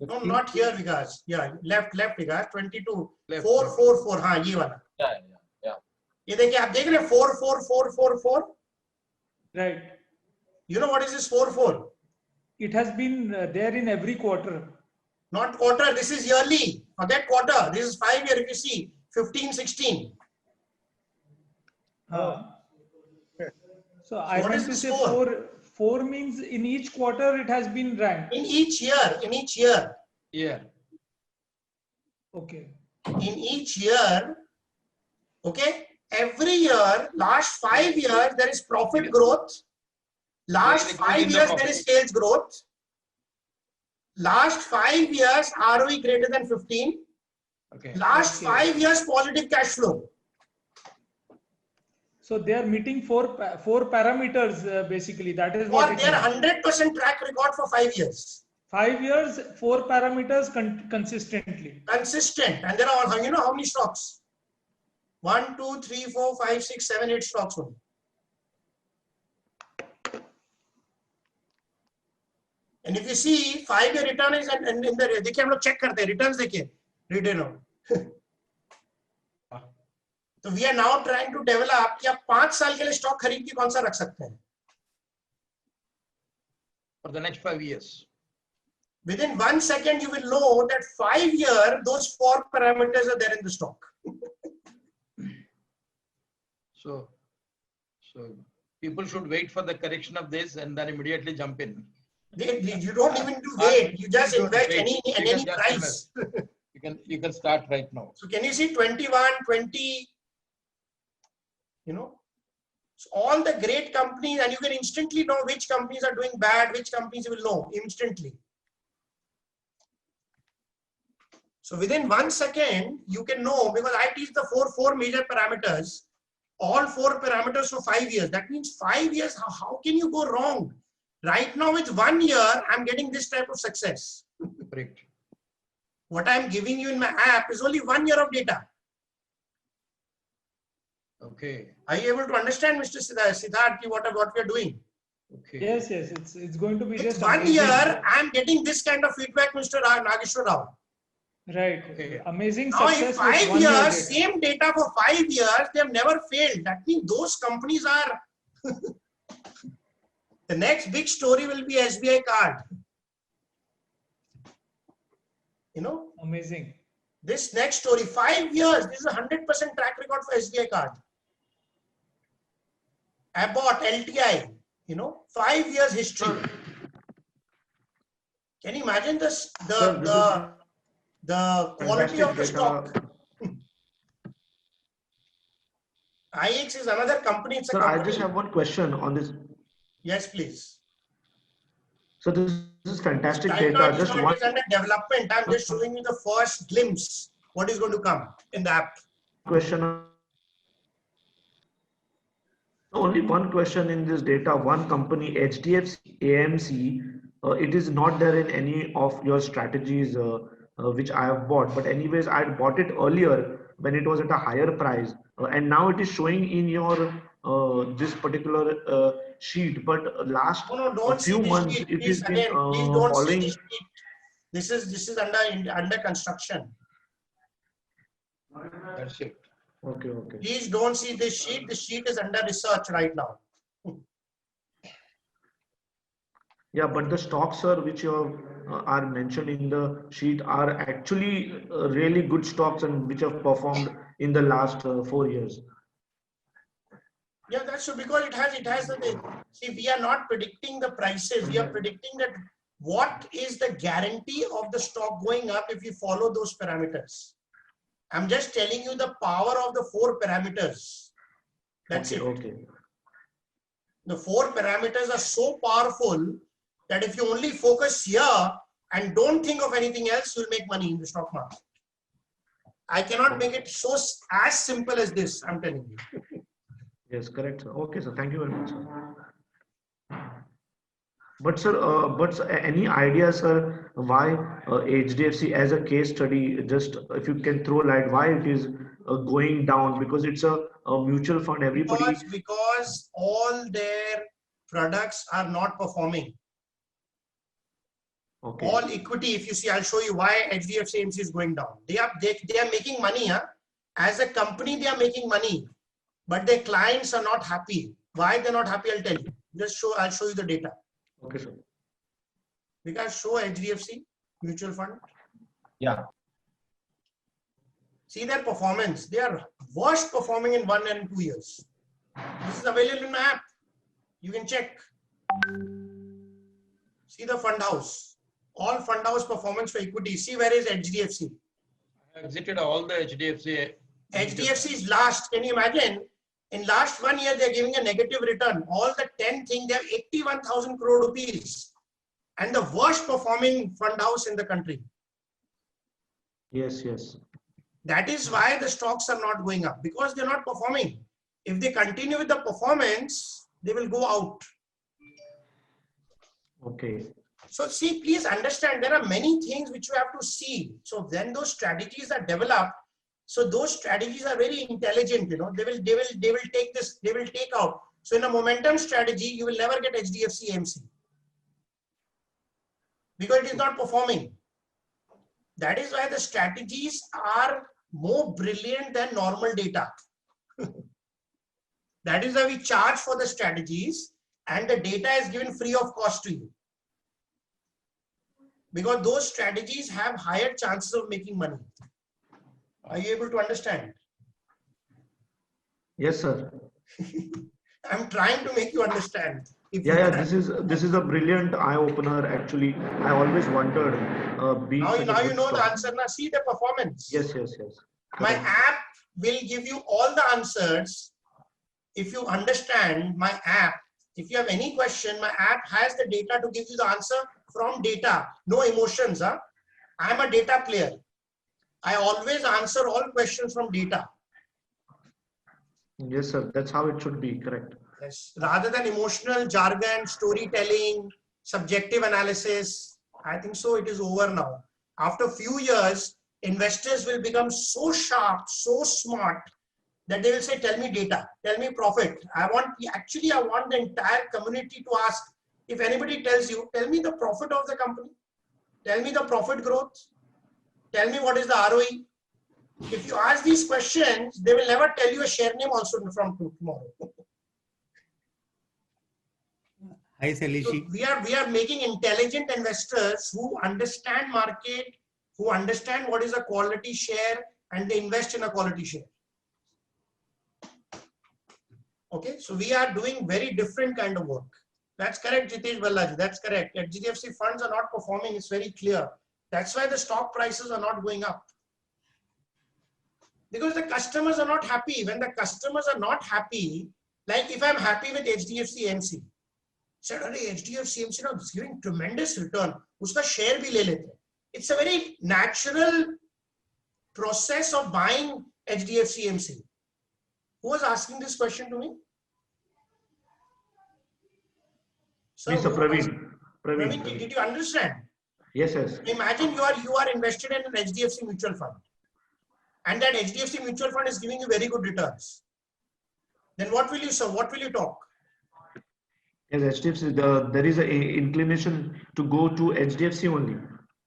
No, not here, Vikas. Yeah, left, Vikas. 22. 4, 4, 4. हाँ ये वाला. Yeah. ये देखिए आप देख रहे हैं 4, 4, 4, 4, 4. Right. You know what is this 4, 4? It has been there in every quarter. Not quarter. This is yearly. Forget quarter. This is 5 year. If you see 15, 16. So I what meant is to this say 4? 4 means in each quarter it has been ranked. In each year. In each year. Yeah. Okay. In each year. Okay. Every year, last 5 years, there is profit growth. Last 5 years, there is sales growth. Last 5 years, ROE greater than 15. Okay. Last 5 years, positive cash flow. So they are meeting four parameters basically. That is what. Or they are 100% track record for 5 years. 5 years, 4 parameters consistently. Consistent. And there are, you know, how many stocks? 1, 2, 3, 4, 5, 6, 7, 8 stocks only. And if you see 5 year return is and in the देखिए हम लोग check करते हैं returns देखिए return. So we are now trying to develop कि आप 5 साल के लिए stock खरीद के कौन सा रख सकते हैं? For the next 5 years. Within 1 second, you will know that 5 year those 4 parameters are there in the stock. So people should wait for the correction of this and then immediately jump in. You don't even do wait. You just invest any price. You can start right now. So can you see 21, 20? You know, so all the great companies, and you can instantly know which companies are doing bad, which companies you will know instantly. So within 1 second, you can know, because I teach the four major parameters. All 4 parameters for 5 years. That means 5 years, how can you go wrong? Right now, with 1 year, I'm getting this type of success. Correct. What I'm giving you in my app is only 1 year of data. Okay. Are you able to understand, Mr. Siddharth, what we are doing? Okay. Yes, it's going to be with just 1 amazing. year, I'm getting this kind of feedback, Mr. Nageshwar Rao. Right. Okay. Amazing Now, success. in 5 with 1 year years, data. same data for 5 years, they have never failed. That means those companies are. The next big story will be SBI card. You know? Amazing. This next story, 5 years, this is a 100% track record for SBI card. Abbott, LTI, you know, 5 years history. Can you imagine this? The quality of the stock. IX is another company. It's a Sir, company. I just have one question on this. Yes, please. So this is fantastic Right now, data. it's Just not one it's under development. I'm just showing you the first glimpse what is going to come in the app. question. Only one question in this data. One company, HDFC AMC. It is not there in any of your strategies which I have bought. But anyways, I had bought it earlier when it was at a higher price, and now it is showing in your this particular sheet. But last Don't few see this months, sheet. it Please, has been again, please don't see falling. this sheet. This is under construction. That's it. Okay. Please don't see this sheet. The sheet is under research right now. Yeah, but the stocks, sir, which you are mentioned in the sheet are actually really good stocks and which have performed in the last 4 years. Yeah, that's so, because it has the, see, we are not predicting the prices. We are predicting that what is the guarantee of the stock going up if you follow those parameters. I'm just telling you the power of the 4 parameters. That's it. Okay. The 4 parameters are so powerful that if you only focus here and don't think of anything else, you'll make money in the stock market. I cannot make it so as simple as this, I'm telling you. Yes, correct, sir. Okay, sir. Thank you very much, sir. But sir, any idea, sir, why HDFC as a case study, just if you can throw light, why it is going down? Because it's a mutual fund, everybody. Because all their products are not performing. Okay. All equity, if you see, I'll show you why HDFC AMC is going down. They are making money, huh? As a company, they are making money, but their clients are not happy. Why they're not happy, I'll tell you. I'll show you the data. Okay, sir. We can show HDFC mutual fund. Yeah. See their performance. They are worst performing in 1 and 2 years. This is available in my app. You can check. See the fund house. All fund house performance for equity. See where is HDFC. I exited all the HDFC. HDFC is last. Can you imagine? In last 1 year, they're giving a negative return. All the 10 things, they have 81,000 crore rupees. And the worst performing fund house in the country. Yes, yes. That is why the stocks are not going up, because they're not performing. If they continue with the performance, they will go out. Okay. So see, please understand, there are many things which you have to see. So when those strategies are developed, so those strategies are very intelligent, you know, they will take this, they will take out. So in a momentum strategy, you will never get HDFC AMC because it is not performing. That is why the strategies are more brilliant than normal data. That is why we charge for the strategies and the data is given free of cost to you. Because those strategies have higher chances of making money. Are you able to understand? Yes, sir. I'm trying to make you understand. Yeah, this is a brilliant eye opener. Actually, I always wondered. Now you know the answer. Now see the performance. Yes, yes, yes. My app will give you all the answers. If you understand my app, if you have any question, my app has the data to give you the answer from data. No emotions. Huh? I'm a data player. I always answer all questions from data. Yes, sir. That's how it should be. Correct. Yes. Rather than emotional jargon, storytelling, subjective analysis. I think so. It is over now. After a few years, investors will become so sharp, so smart that they will say, tell me data, tell me profit. I want the entire community to ask, if anybody tells you, tell me the profit of the company, tell me the profit growth, tell me what is the ROE. If you ask these questions, they will never tell you a share name also from tomorrow. Hi, Salishi. So we are making intelligent investors who understand market, who understand what is a quality share, and they invest in a quality share. Okay, so we are doing very different kind of work. That's correct, Jitesh Balaji. That's correct. HDFC funds are not performing. It's very clear. That's why the stock prices are not going up. Because the customers are not happy. When the customers are not happy, like if I'm happy with HDFC AMC, said, HDFC AMC now is giving tremendous return. Uska share bhi le lete. It's a very natural process of buying HDFC AMC. Who was asking this question to me? So Mr. Praveen. Praveen, did you understand? Yes, yes. Imagine you are invested in an HDFC mutual fund, and that HDFC mutual fund is giving you very good returns. Then what will you say? What will you talk? Yes, HDFC. There is an inclination to go to HDFC only.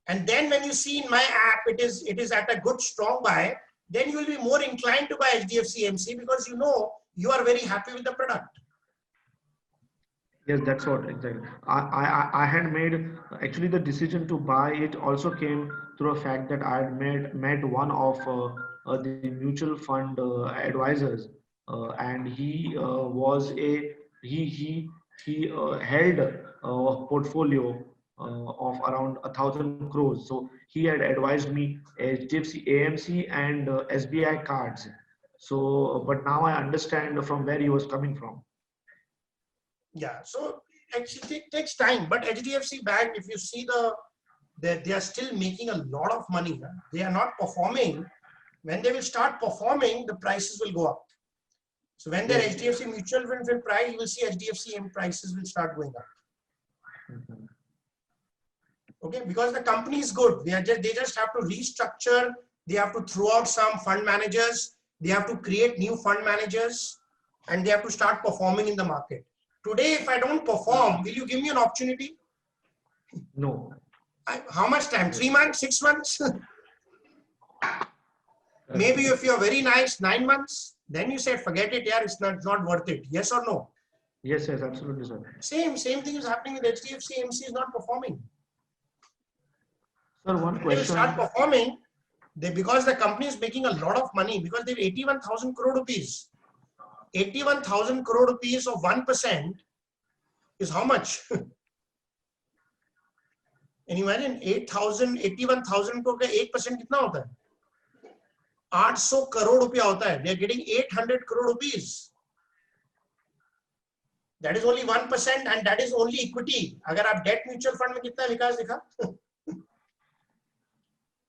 And then when you see in my app, it is at a good strong buy. Then you will be more inclined to buy HDFC AMC because you know you are very happy with the product. Yes, that's what exactly. I had made actually the decision to buy it also came through a fact that I had met one of the mutual fund advisors, and he was a he held a portfolio of around 1,000 crores. So he had advised me HDFC AMC and SBI cards. So, but now I understand from where he was coming from. Yeah, so actually it takes time, but HDFC Bank, if you see they are still making a lot of money. Huh? They are not performing. When they will start performing, the prices will go up. So when their HDFC mutual fund will price, you will see HDFC M prices will start going up. Okay, because the company is good. They just have to restructure. They have to throw out some fund managers. They have to create new fund managers, and they have to start performing in the market. Today, if I don't perform, will you give me an opportunity? No. How much time? 3 months? 6 months? Maybe if you're very nice, 9 months. Then you say, forget it, yeah, it's not worth it. Yes or no? Yes, yes, absolutely, sir. Same thing is happening with HDFC. MC is not performing. Sir, one question. They start performing, because the company is making a lot of money, because they have 81,000 crore rupees. 81,000 crore rupees of 1% is how much? Can you imagine 81,000 crore का 1% कितना होता है? 800 crore रुपया होता है. They are getting 800 crore rupees. That is only 1%, and that is only equity. अगर आप debt mutual fund में कितना विकास दिखा?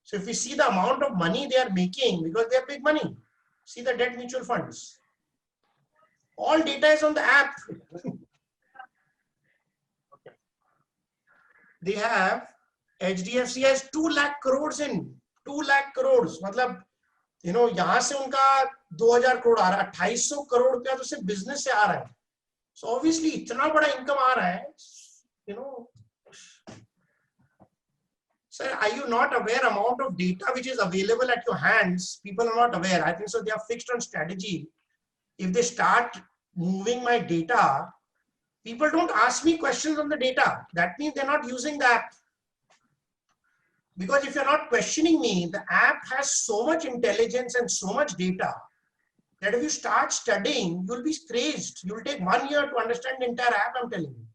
So if we see the amount of money they are making, because they are big money, see the debt mutual funds. All data is on the app. They have, HDFC has 2 lakh crores in 2 lakh crores. मतलब, यहाँ से उनका 2,000 crore आ रहा है, 2,800 crore रुपया तो सिर्फ business से आ रहा है. So obviously इतना बड़ा income आ रहा है, Sir, are you not aware amount of data which is available at your hands? People are not aware. I think so. They are fixed on strategy. If they start moving my data, people don't ask me questions on the data. That means they're not using the app. Because if you're not questioning me, the app has so much intelligence and so much data that if you start studying, you'll be crazed. You'll take 1 year to understand the entire app, I'm telling you.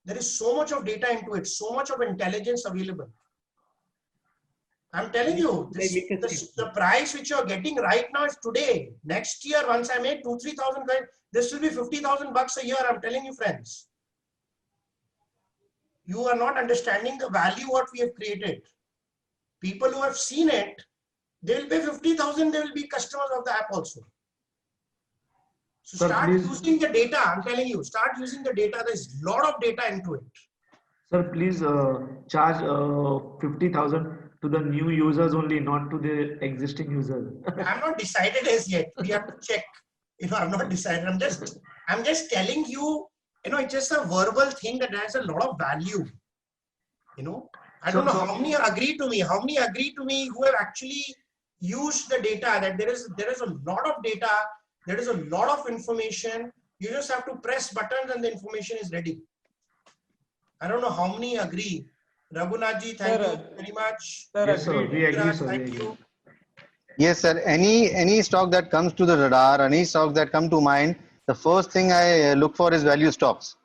There is so much of data into it, so much of intelligence available. I'm telling you, the price which you're getting right now is today. Next year, once I make 2,000-3,000, this will be 50,000 bucks a year. I'm telling you, friends. You are not understanding the value what we have created. People who have seen it, they will pay 50,000. They will be customers of the app also. So Sir, start please. using the data. I'm telling you, start using the data. There's a lot of data into it. Sir, please charge 50,000 to the new users only, not to the existing users. I'm not decided as yet. We have to check. I'm not decided. I'm just telling you, it's just a verbal thing that has a lot of value. I don't know how many agree to me. How many agree to me who have actually used the data, that there is a lot of data, there is a lot of information. You just have to press buttons and the information is ready. I don't know how many agree. Raghunathji, thank you very much. Yes, sir. We agree, sir. Thank you. Yes, sir. Any stock that comes to the radar, any stock that come to mind, the first thing I look for is value stocks.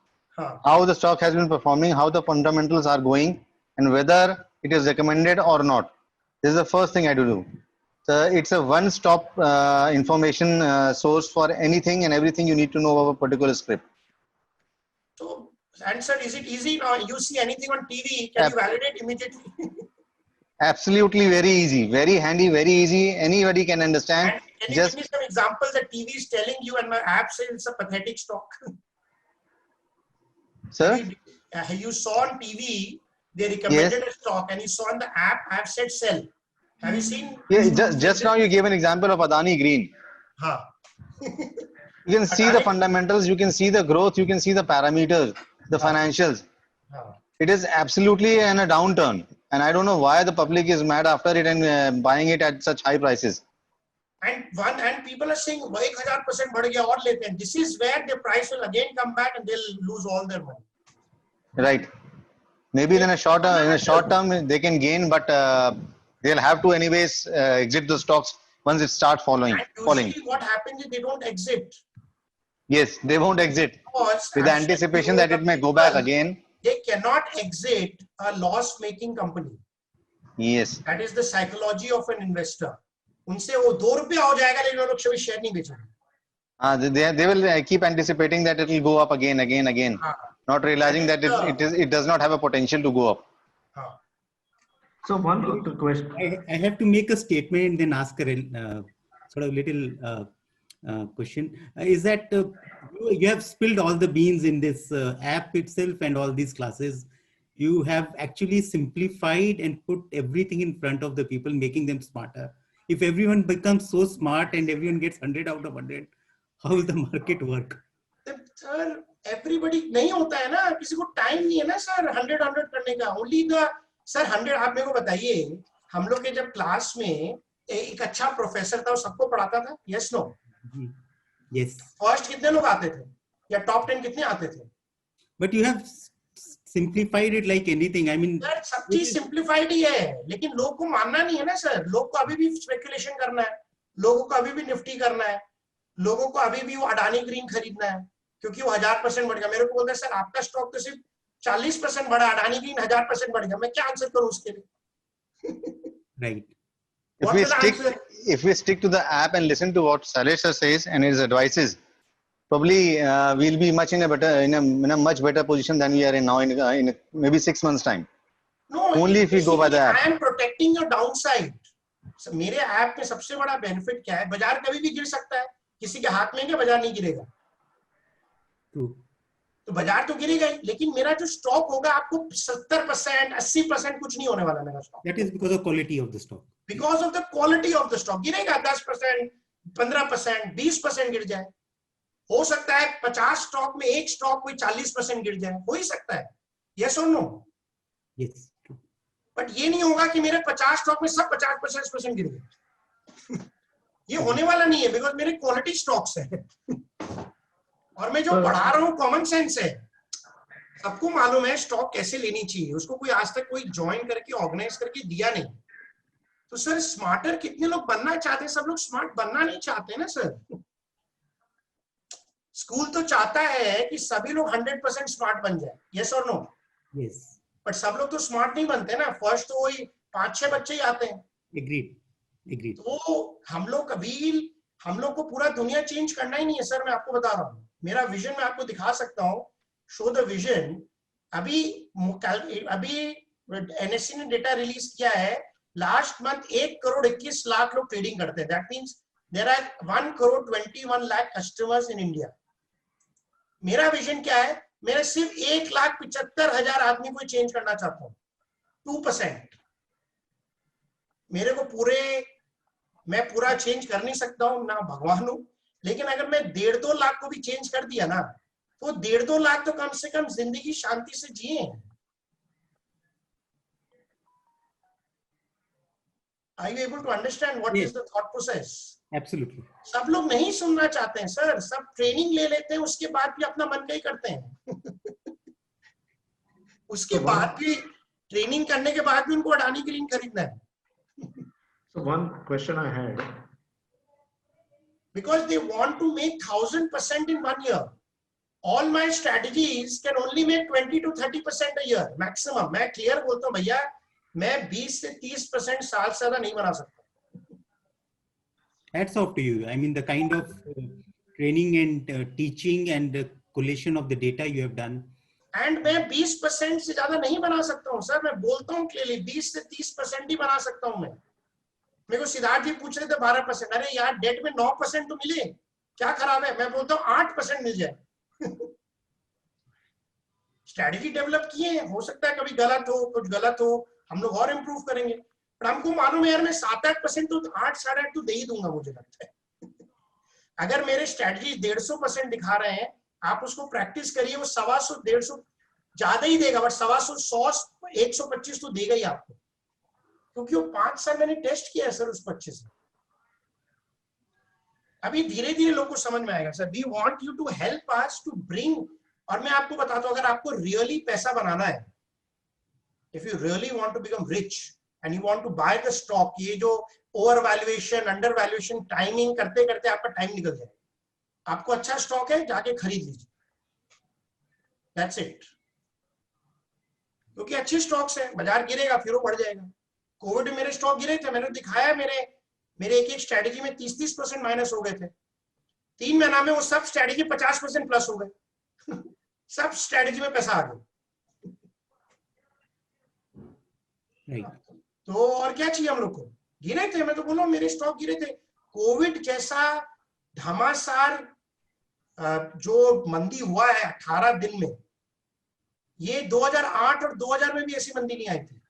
How the stock has been performing, how the fundamentals are going, and whether it is recommended or not. This is the first thing I do. So it's a one-stop information source for anything and everything you need to know about a particular script. So, answer, is it easy now? You see anything on TV, can you validate immediately? Absolutely very easy, very handy, very easy. Anybody can understand. And can you give me some examples that TV is telling you and my app says it's a pathetic stock? Sir? You saw on TV, they recommended a stock, and you saw on the app said sell. Have you seen? Yeah, just now you gave an example of Adani Green. You can see the fundamentals, you can see the growth, you can see the parameters, the financials. It is absolutely in a downturn. And I don't know why the public is mad after it and buying it at such high prices. and people are saying 1000% बढ़ गया और लेते हैं. This is where the price will again come back and they'll lose all their money. Right. Maybe in a short term they can gain, but they'll have to anyways exit the stocks once it starts falling. Usually what happens is they don't exit. Yes, they won't exit Because with the anticipation that it may go back again. They cannot exit a loss-making company. Yes. That is the psychology of an investor. उनसे वो ₹2 हो जाएगा लेकिन वो लोग कभी share नहीं बेचेंगे. They will keep anticipating that it will go up again, not realizing that it does not have a potential to go up. So one question. I have to make a statement and then ask a sort of little question. Is that you have spilled all the beans in this app itself and all these classes. You have actually simplified and put everything in front of the people, making them smarter. If everyone becomes so smart and everyone gets 100 out of 100, how will the market work? Sir, everybody नहीं होता है ना, किसी को time नहीं है ना sir 100 करने का. Only the sir 100. आप मेरे को बताइए, हम लोग के जब क्लास में एक अच्छा प्रोफेसर था, वो सबको पढ़ाता था. Yes, no? Yes. First कितने लोग आते थे या top 10 कितने आते थे? But you have simplified it like anything. I mean, sir सब चीज सिंप्लीफाइड ही है, लेकिन लोग को मानना नहीं है ना सर. लोग को अभी भी स्पेकुलेशन करना है, लोगों को अभी भी निफ्टी करना है, लोगों को अभी भी वो अडानी ग्रीन खरीदना है क्योंकि वो 1000% बढ़ गया. मेरे को बोलते हैं सर आपका स्टॉक तो सिर्फ 40% बढ़ा, अडानी ग्रीन 1000% बढ़ गया. मैं क्या आंसर करूं उसके लिए? Right. If we stick to the app and listen to what Salesh sir says and his advices, probably we'll be much in a much better position than we are in now in maybe 6 months time. No, only if we go by the app. I am protecting your downside. So, मेरे app में सबसे बड़ा benefit क्या है? बाजार कभी भी गिर सकता है, किसी के हाथ में क्या बाजार नहीं गिरेगा. तो बाजार तो गिरेगा ही, लेकिन मेरा जो स्टॉक होगा आपको 70%, 80% कुछ नहीं होने वाला मेरा stock. That is because of quality of the stock. Because of the quality of the stock. गिरेगा 10%, 15%, 20% गिर जाए. हो सकता है 50 स्टॉक में एक स्टॉक कोई 40% गिर जाए, हो ही सकता है. Yes or no? Yes. But ये नहीं होगा कि मेरे 50 स्टॉक में सब 50% गिर गए. ये होने वाला नहीं है, बिकॉज मेरे क्वालिटी स्टॉक्स है और मैं जो पढ़ा रहा हूँ कॉमन सेंस है. सबको मालूम है स्टॉक कैसे लेनी चाहिए, उसको कोई आज तक कोई ज्वाइन करके ऑर्गेनाइज करके दिया नहीं. तो सर स्मार्टर कितने लोग बनना चाहते हैं? सब लोग स्मार्ट बनना नहीं चाहते ना सर. स्कूल तो चाहता है कि सभी लोग 100% स्मार्ट बन जाए. यस और नो? Yes. बट सब लोग तो स्मार्ट नहीं बनते ना. फर्स्ट तो वही 5-6 बच्चे ही आते हैं. Agreed. तो हम लोग को पूरा दुनिया चेंज करना ही नहीं है सर. मैं आपको बता रहा हूँ, मेरा विजन मैं आपको दिखा सकता हूँ. Show the vision. अभी एनएससी ने डेटा रिलीज किया है. लास्ट मंथ 1,21,00,000 लोग ट्रेडिंग करते हैं. That means there are 1,21,00,000 customers in India. मेरा विजन क्या है? मैं सिर्फ 1,75,000 आदमी को चेंज करना चाहता हूँ. 2%. मेरे को मैं पूरा चेंज कर नहीं सकता हूँ ना, भगवान हूँ. लेकिन अगर मैं 1.5-2 लाख को भी चेंज कर दिया ना, तो 1.5-2 लाख तो कम से कम जिंदगी शांति से जिए. Are you able to understand what is the thought process? Absolutely. सब लोग नहीं सुनना चाहते हैं सर. सब ट्रेनिंग ले लेते हैं, उसके बाद भी अपना मन का ही करते हैं. उसके बाद भी ट्रेनिंग करने के बाद भी उनको अडानी ग्रीन खरीदना है. So one question I had. Because they want to make 1,000% in 1 year. All my strategies can only make 20 to 30% a year maximum. मैं clear बोलता हूँ भैया, मैं 20 से 30% साल से ज्यादा नहीं बना सकता. Hats off to you. I mean, the kind of training and teaching and the collation of the data you have done. And मैं 20% से ज्यादा नहीं बना सकता हूँ सर. मैं बोलता हूँ clearly 20 से 30% ही बना सकता हूँ मैं. मेरे को सिद्धार्थ जी पूछ रहे थे 12%. अरे यार डेट में 9% तो मिले, क्या खराब है? मैं बोलता हूँ 8% मिल जाए. स्ट्रैटेजी डेवलप किए हैं, हो सकता है कभी गलत हो, कुछ गलत हो, हम लोग और इम्प्रूव करेंगे. पर हमको मालूम है यार मैं 7-8% तो 8-8.5 तो दे ही दूंगा मुझे लगता है. अगर मेरे स्ट्रैटेजी 150% दिखा रहे हैं, आप उसको प्रैक्टिस करिए, वो 125-150 ज्यादा ही देगा, बट 125 तो देगा ही आपको, क्योंकि वो 5 साल मैंने टेस्ट किया है सर उस बच्चे से. अभी धीरे धीरे लोगों को समझ में आएगा sir. We want you to help us to bring. और मैं आपको बताता हूं, अगर आपको रियली पैसा बनाना है, if you really want to become rich and you want to buy the stock, ये जो over valuation, under valuation, timing करते करते आपका टाइम निकल जाए. आपको अच्छा स्टॉक है, जाके खरीद लीजिए. That's it. क्योंकि अच्छे स्टॉक्स है, बाजार गिरेगा फिर वो बढ़ जाएगा. कोविड में मेरे स्टॉक गिरे थे, मैंने दिखाया, मेरे एक स्ट्रेटेजी में 30% माइनस हो गए थे. 3 महीना में वो सब स्ट्रेटेजी 50% प्लस हो गए. सब स्ट्रेटेजी में पैसा आ गया. तो और क्या चाहिए हम लोग को. गिरे थे, मैं तो बोल रहा हूं, मेरे स्टॉक गिरे थे. कोविड जैसा घमासान जो मंदी हुआ है 18 दिन में, ये 2008 और 2000 में भी ऐसी मंदी नहीं आई थी.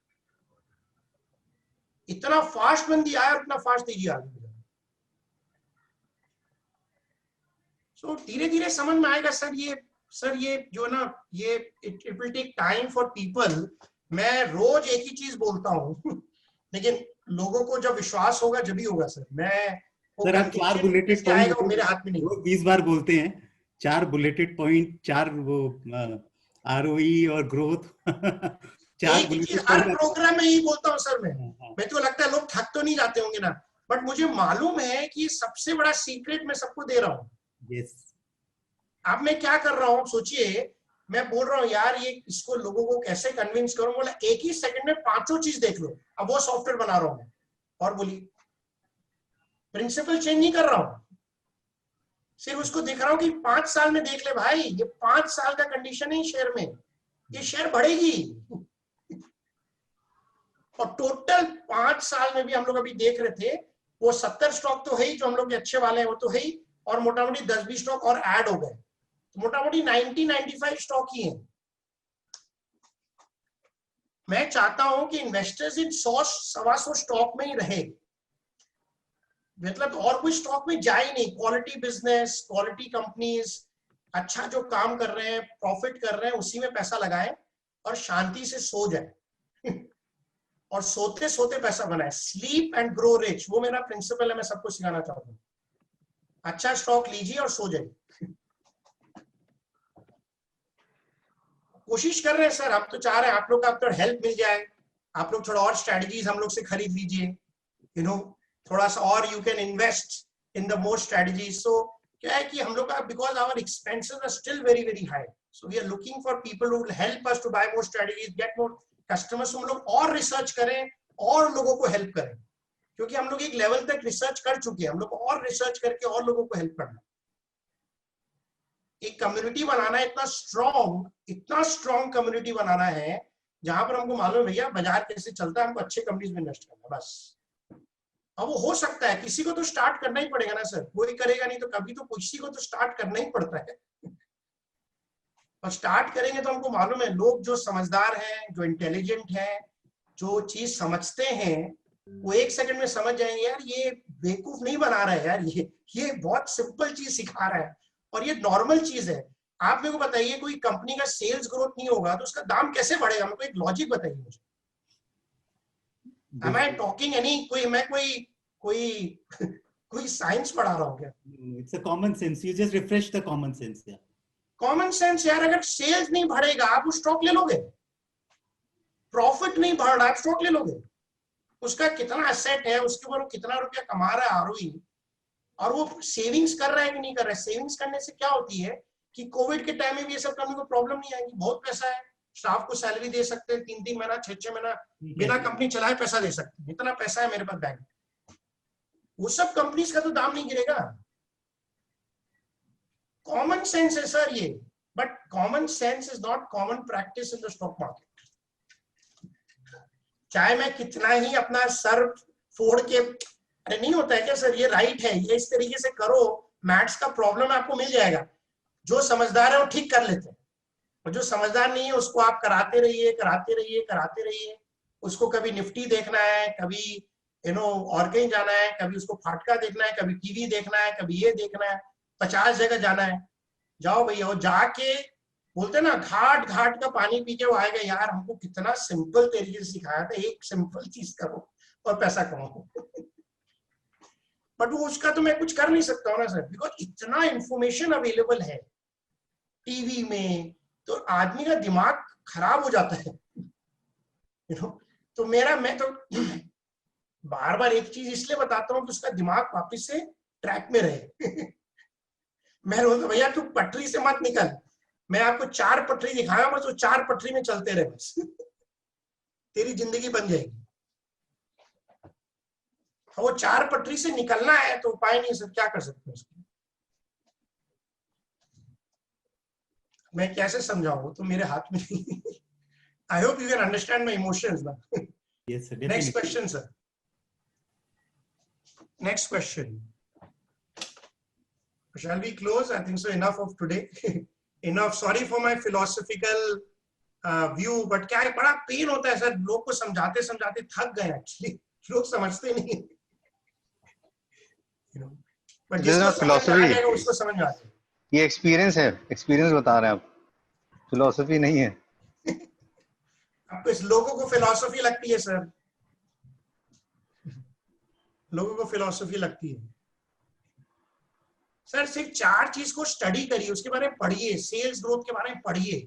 इतना फास्ट मंदी आया और इतना फास्ट तेजी आ गई. सो धीरे धीरे समझ में आएगा सर. ये जो ना, ये it will take time for people. मैं रोज एक ही चीज बोलता हूँ लेकिन लोगों को जब विश्वास होगा जब ही होगा सर. मैं सर आप 4 बुलेटेड पॉइंट मेरे हाथ में नहीं. 20 बार बोलते हैं, 4 बुलेटेड पॉइंट, 4 वो आरओई और ग्रोथ. 4 बुलेटेड हर प्रोग्राम में यही बोलता हूँ सर. मैं तो लगता है लोग थक तो नहीं जाते होंगे ना, बट मुझे मालूम है कि सबसे बड़ा सीक्रेट मैं सबको दे रहा हूँ. यस. अब मैं क्या कर रहा हूँ, सोचिए, मैं बोल रहा हूँ यार ये इसको लोगों को कैसे कन्विंस करूं. बोला एक ही सेकंड में 5 चीज देख लो. अब वो सॉफ्टवेयर बना रहा हूं मैं. और बोलिए, प्रिंसिपल चेंज नहीं कर रहा हूं, सिर्फ उसको दिख रहा हूं कि 5 साल में देख ले भाई, ये 5 साल का कंडीशन है शेयर में, ये शेयर बढ़ेगी. और टोटल 5 साल में भी हम लोग अभी देख रहे थे, वो 70 स्टॉक तो है ही जो हम लोग के अच्छे वाले हैं, वो तो है ही, और मोटा मोटी 10-20 स्टॉक और ऐड हो गए. मोटा मोटी 90-95 स्टॉक ही हैं. मैं चाहता हूं कि इन्वेस्टर्स इन 100-125 स्टॉक में ही रहे. मतलब और कोई स्टॉक में जाए नहीं. क्वालिटी बिजनेस, क्वालिटी कंपनीज, अच्छा जो काम कर रहे हैं, प्रॉफिट कर रहे हैं, उसी में पैसा लगाए और शांति से सो जाए. और सोते सोते पैसा बनाए. स्लीप एंड ग्रो रिच, वो मेरा प्रिंसिपल है. मैं सबको सिखाना चाहता हूँ. अच्छा स्टॉक लीजिए और सो जाइए. कोशिश कर रहे हैं सर. हम तो चाह रहे हैं आप लोग का तो हेल्प मिल जाए. आप लोग थोड़ा और स्ट्रेटजीज हम लोग से खरीद लीजिए. यू नो, थोड़ा सा और you can invest in the more strategies. So क्या है कि हम लोग का, because our expenses are still very very high, so we are looking for people who will help us to buy more strategies, get more customers. हम लोग और research करें और लोगों को हेल्प करें, क्योंकि हम लोग एक लेवल तक रिसर्च कर चुके हैं. हम लोग और रिसर्च करके और लोगों को हेल्प करना. एक कम्युनिटी बनाना है इतना स्ट्रॉन्ग कम्युनिटी बनाना है जहां पर हमको मालूम है भैया बाजार कैसे चलता है, हमको अच्छे कंपनीज में इन्वेस्ट करना है बस. अब वो हो सकता है, किसी को तो स्टार्ट करना ही पड़ेगा ना सर. कोई करेगा नहीं तो कभी तो किसी को तो स्टार्ट करना ही पड़ता है. और स्टार्ट करेंगे तो हमको मालूम है लोग जो समझदार हैं, जो इंटेलिजेंट हैं, जो चीज समझते हैं, वो 1 सेकंड में समझ जाएंगे यार ये बेवकूफ नहीं बना रहा है यार, ये बहुत सिंपल चीज सिखा रहा है और ये नॉर्मल चीज है. आप मेरे को बताइए, कोई कंपनी का सेल्स ग्रोथ नहीं होगा तो उसका दाम कैसे बढ़ेगा? मेरे को एक लॉजिक बताइए मुझे. Am I talking any कोई साइंस पढ़ा रहा हूँ क्या? It's a common sense. You just refresh the common sense. Yeah. Common sense यार. अगर सेल्स नहीं बढ़ेगा आप उस स्टॉक ले लोगे. प्रॉफिट नहीं बढ़ रहा आप स्टॉक ले लोगे. उसका कितना एसेट है, उसके ऊपर कितना रुपया कमा रहा है आरओई, और वो सेविंग्स कर रहा है कि नहीं कर रहा है. सेविंग्स करने से क्या होती है कि कोविड के टाइम में भी ये सब करने को प्रॉब्लम नहीं आएगी. बहुत पैसा है, स्टाफ को सैलरी दे सकते हैं, 3-3 महीना 6-6 महीना बिना कंपनी चलाए पैसा दे सकते हैं. इतना पैसा है मेरे पास बैंक. वो सब कंपनीज का तो दाम नहीं गिरेगा. कॉमन सेंस है सर ये, but common sense is not common practice in the stock market. चाहे मैं कितना ही अपना सर फोड़ के, अरे नहीं होता है क्या सर, ये राइट है, ये इस तरीके से करो, मैथ्स का प्रॉब्लम आपको मिल जाएगा. जो समझदार है वो ठीक कर लेते हैं, और जो समझदार नहीं है उसको आप कराते रहिए. उसको कभी निफ्टी देखना है, कभी और कहीं जाना है, कभी उसको फाटका देखना है, कभी टीवी देखना है, कभी ये देखना है, 50 जगह जाना है. जाओ भैया, वो जाके बोलते ना घाट घाट का पानी पी के वो आएगा, यार हमको कितना सिंपल तरीके से सिखाया था, एक सिंपल चीज करो और पैसा कमाओ. बट वो उसका तो मैं कुछ कर नहीं सकता हूँ ना सर, बिकॉज इतना इंफॉर्मेशन अवेलेबल है टीवी में, तो आदमी का दिमाग खराब हो जाता है, यू नो। तो मैं तो बार बार एक चीज इसलिए बताता हूँ कि उसका दिमाग वापस से ट्रैक में रहे। मैं बोलता भैया तू पटरी से मत निकल, मैं आपको 4 पटरी दिखाया, बस वो 4 पटरी में चलते रहे, बस तेरी जिंदगी बन जाएगी। वो 4 पटरी से निकलना है तो उपाय नहीं सर, क्या कर सकते हैं उसको, मैं कैसे समझाऊं, तो मेरे हाथ में नहीं। I hope you can understand my emotions. Yes, sir. Next Definitely. question, sir. Next question. Shall we close? I think so. Enough of today. Enough. Sorry for my philosophical view, but क्या है, बड़ा pen होता है sir, लोग को समझाते समझाते थक गए एक्चुअली, लोग समझते नहीं। But This is जिसको not समझ में आ philosophy. जाएगा उसको समझ में आ जाएगा। ये एक्सपीरियंस है, एक्सपीरियंस बता रहे हैं आप, फिलोसफी नहीं है। आपको इस लोगों को फिलॉसफी लगती है सर, लोगों को फिलॉसफी लगती है सर। सिर्फ 4 चीज को स्टडी करिए, उसके बारे में पढ़िए, सेल्स ग्रोथ के बारे में पढ़िए।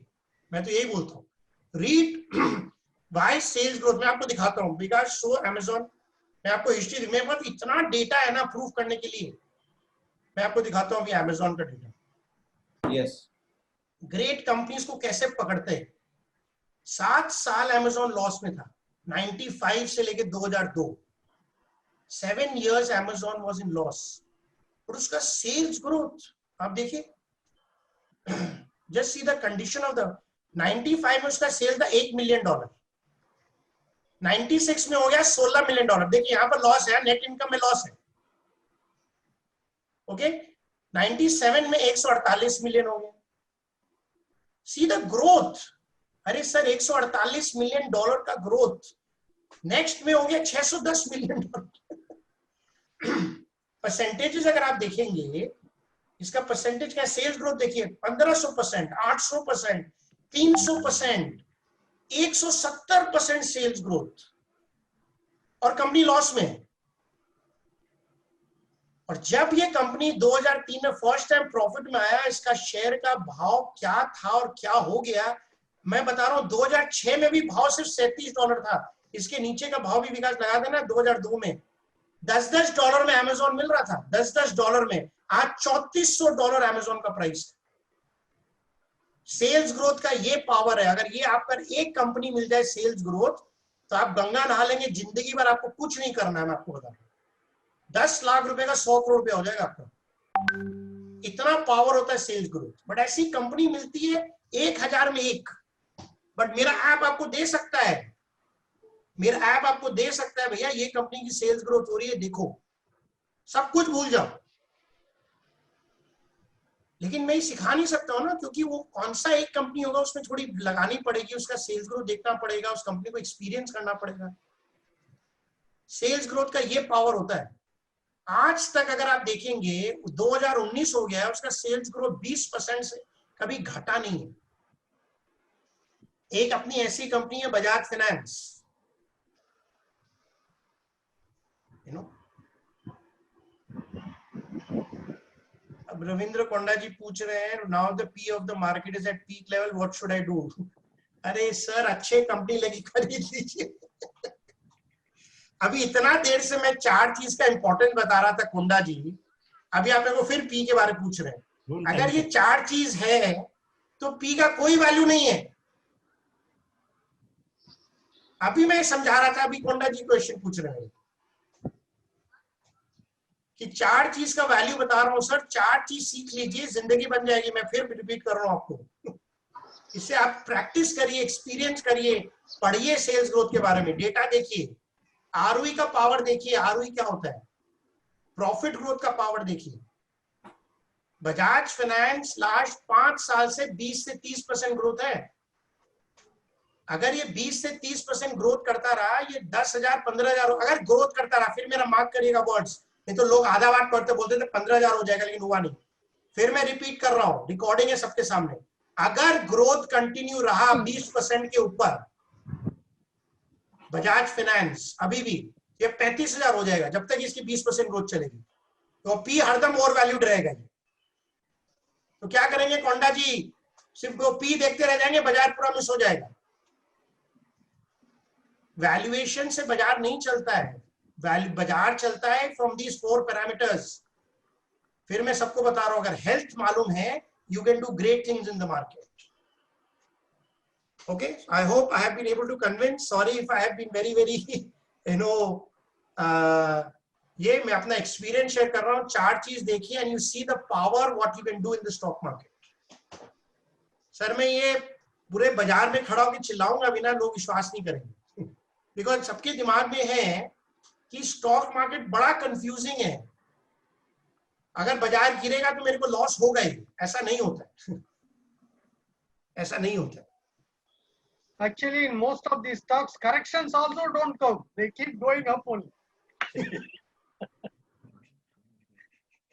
मैं तो यही बोलता हूँ, रीड व्हाई सेल्स ग्रोथ। मैं आपको दिखाता हूँ, बिकॉज़ शो अमेज़न, मैं आपको हिस्ट्री, मेरे पास इतना डेटा है ना प्रूफ करने के लिए। मैं आपको दिखाता हूँ अभी अमेज़न का डेटा। यस, ग्रेट कंपनीज को कैसे पकड़ते हैं। 7 साल अमेज़न लॉस में था, 95 से लेके 2002, 7 years Amazon was in loss. और उसका सेल्स ग्रोथ आप देखिए, just see the condition of the 95 में उसका सेल था $1 मिलियन, 96 में हो गया $16 मिलियन। देखिए यहाँ पर लॉस है, नेट इनकम में लॉस है, ओके। 97 में 148 मिलियन हो गया। सी द ग्रोथ, अरे सर $148 मिलियन का ग्रोथ, नेक्स्ट में हो गया $610 मिलियन। परसेंटेजेस अगर आप देखेंगे, इसका परसेंटेज क्या, सेल्स ग्रोथ देखिए 1500%, 800%, 300%, 170% सेल्स ग्रोथ, और कंपनी लॉस में है। और जब ये कंपनी 2003 में फर्स्ट टाइम प्रॉफिट में आया, इसका शेयर का भाव क्या था और क्या हो गया, मैं बता रहा हूं। 2006 में भी भाव सिर्फ $37 था, इसके नीचे का भाव भी विकास लगा देना। 2002 में $10 में अमेज़न मिल रहा था, $10 में। आज $3400 अमेज़न का प्राइस। सेल्स ग्रोथ का ये पावर है। अगर ये आपका एक कंपनी मिल जाए सेल्स ग्रोथ, तो आप गंगा नहा लेंगे, जिंदगी भर आपको कुछ नहीं करना है। मैं आपको बता रहा हूं, 10 लाख रुपए का 100 करोड़ रुपया हो जाएगा आपका। इतना पावर होता है सेल्स ग्रोथ। बट ऐसी कंपनी मिलती है 1000 में 1। बट मेरा ऐप आपको दे सकता है, मेरा ऐप आपको दे सकता है, भैया ये कंपनी की सेल्स ग्रोथ हो रही है, देखो। सब कुछ भूल जाओ, लेकिन मैं सिखा नहीं सकता हूं ना, क्योंकि वो कौन सा एक कंपनी होगा, उसमें थोड़ी लगानी पड़ेगी, उसका सेल्स ग्रोथ देखना पड़ेगा, उस कंपनी को एक्सपीरियंस करना पड़ेगा। सेल्स ग्रोथ का ये पावर होता है। आज तक अगर आप देखेंगे, 2019 हो गया है, उसका सेल्स ग्रोथ 20% से कभी घटा नहीं है। एक अपनी ऐसी कंपनी है बजाज फाइनेंस, यू नो। अब रविंद्र कोंडा जी पूछ रहे हैं, now the P of the market is at peak level, what should I do. अरे सर, अच्छे कंपनी लगी खरीद लीजिए। अभी इतना देर से मैं 4 चीज का इंपॉर्टेंट बता रहा था कोंडा जी, अभी आप मेरे को फिर पी के बारे में पूछ रहे हैं। अगर ये 4 चीज है तो पी का कोई वैल्यू नहीं है। अभी मैं समझा रहा था, अभी कोंडा जी क्वेश्चन पूछ रहे हैं कि 4 चीज का वैल्यू बता रहा हूं सर। 4 चीज सीख लीजिए, जिंदगी बन जाएगी। मैं फिर रिपीट कर रहा हूं आपको। इससे आप प्रैक्टिस करिए, एक्सपीरियंस करिए, पढ़िए सेल्स ग्रोथ के बारे में, डेटा देखिए, आरओई का पावर देखिए, आरओई क्या होता है, प्रॉफिट ग्रोथ का पावर देखिए। बजाज फाइनेंस लास्ट 5 साल से 20 से 30% ग्रोथ है। अगर ये 20 से 30% ग्रोथ करता रहा, ये 10,000 15,000 अगर ग्रोथ करता रहा, फिर मेरा मार्क करिएगा वर्ड्स, नहीं तो लोग आधा बात पढ़ते बोलते थे 15,000 हो जाएगा, लेकिन हुआ नहीं। फिर मैं रिपीट कर रहा हूं, रिकॉर्डिंग है सबके सामने। अगर ग्रोथ कंटिन्यू रहा 20% के ऊपर, बजाज फाइनेंस अभी भी ये 35,000 हो जाएगा, जब तक इसकी 20% ग्रोथ चलेगी। तो पी हरदम ओवर वैल्यूड रहेगा। तो क्या करेंगे कोंडा जी, सिर्फ वो पी देखते रह जाएंगे, बाजार पूरा मिस हो जाएगा। वैल्यूएशन से बाजार नहीं चलता है, बाजार चलता है फ्रॉम दीज 4 पैरामीटर्स। फिर मैं सबको बता रहा हूं, अगर हेल्थ मालूम है, you can do great things in the market. Okay, I hope I have been able to convince. Sorry if I have been very ये मैं अपना एक्सपीरियंस शेयर कर रहा हूँ। 4 चीज देखिए and you see the power what you can do in the stock market. Sir मैं ये पूरे बाजार में खड़ा होकर चिल्लाऊंगा बिना, लोग विश्वास नहीं करेंगे, बिकॉज सबके दिमाग में है कि स्टॉक मार्केट बड़ा कंफ्यूजिंग है, अगर बाजार गिरेगा तो मेरे को लॉस होगा ही। ऐसा नहीं होता, ऐसा नहीं होता। Actually, in most of these stocks, corrections also don't come. They keep going up only.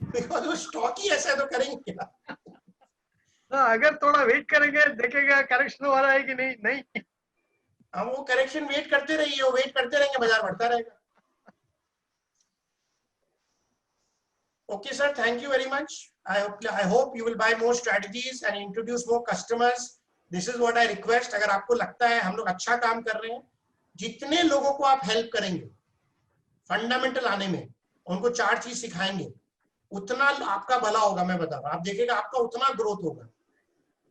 Because वो स्टॉक ही ऐसा है, तो करेंगे क्या? अगर थोड़ा वेट करेंगे, देखेगा करेक्शन हो रहा है कि नहीं। नहीं, हम वो करेक्शन वेट करते रहिए, वो वेट करते रहेंगे, बाजार बढ़ता रहेगा। Okay, sir. Thank you very much. I hope you will buy more strategies and introduce more customers. This is what I request. अगर आपको लगता है हम लोग अच्छा काम कर रहे हैं, जितने लोगों को आप हेल्प करेंगे फंडामेंटल आने में, उनको 4 चीज सिखाएंगे, उतना आपका भला होगा। मैं बता रहा हूं, आप देखिएगा आपका उतना ग्रोथ होगा।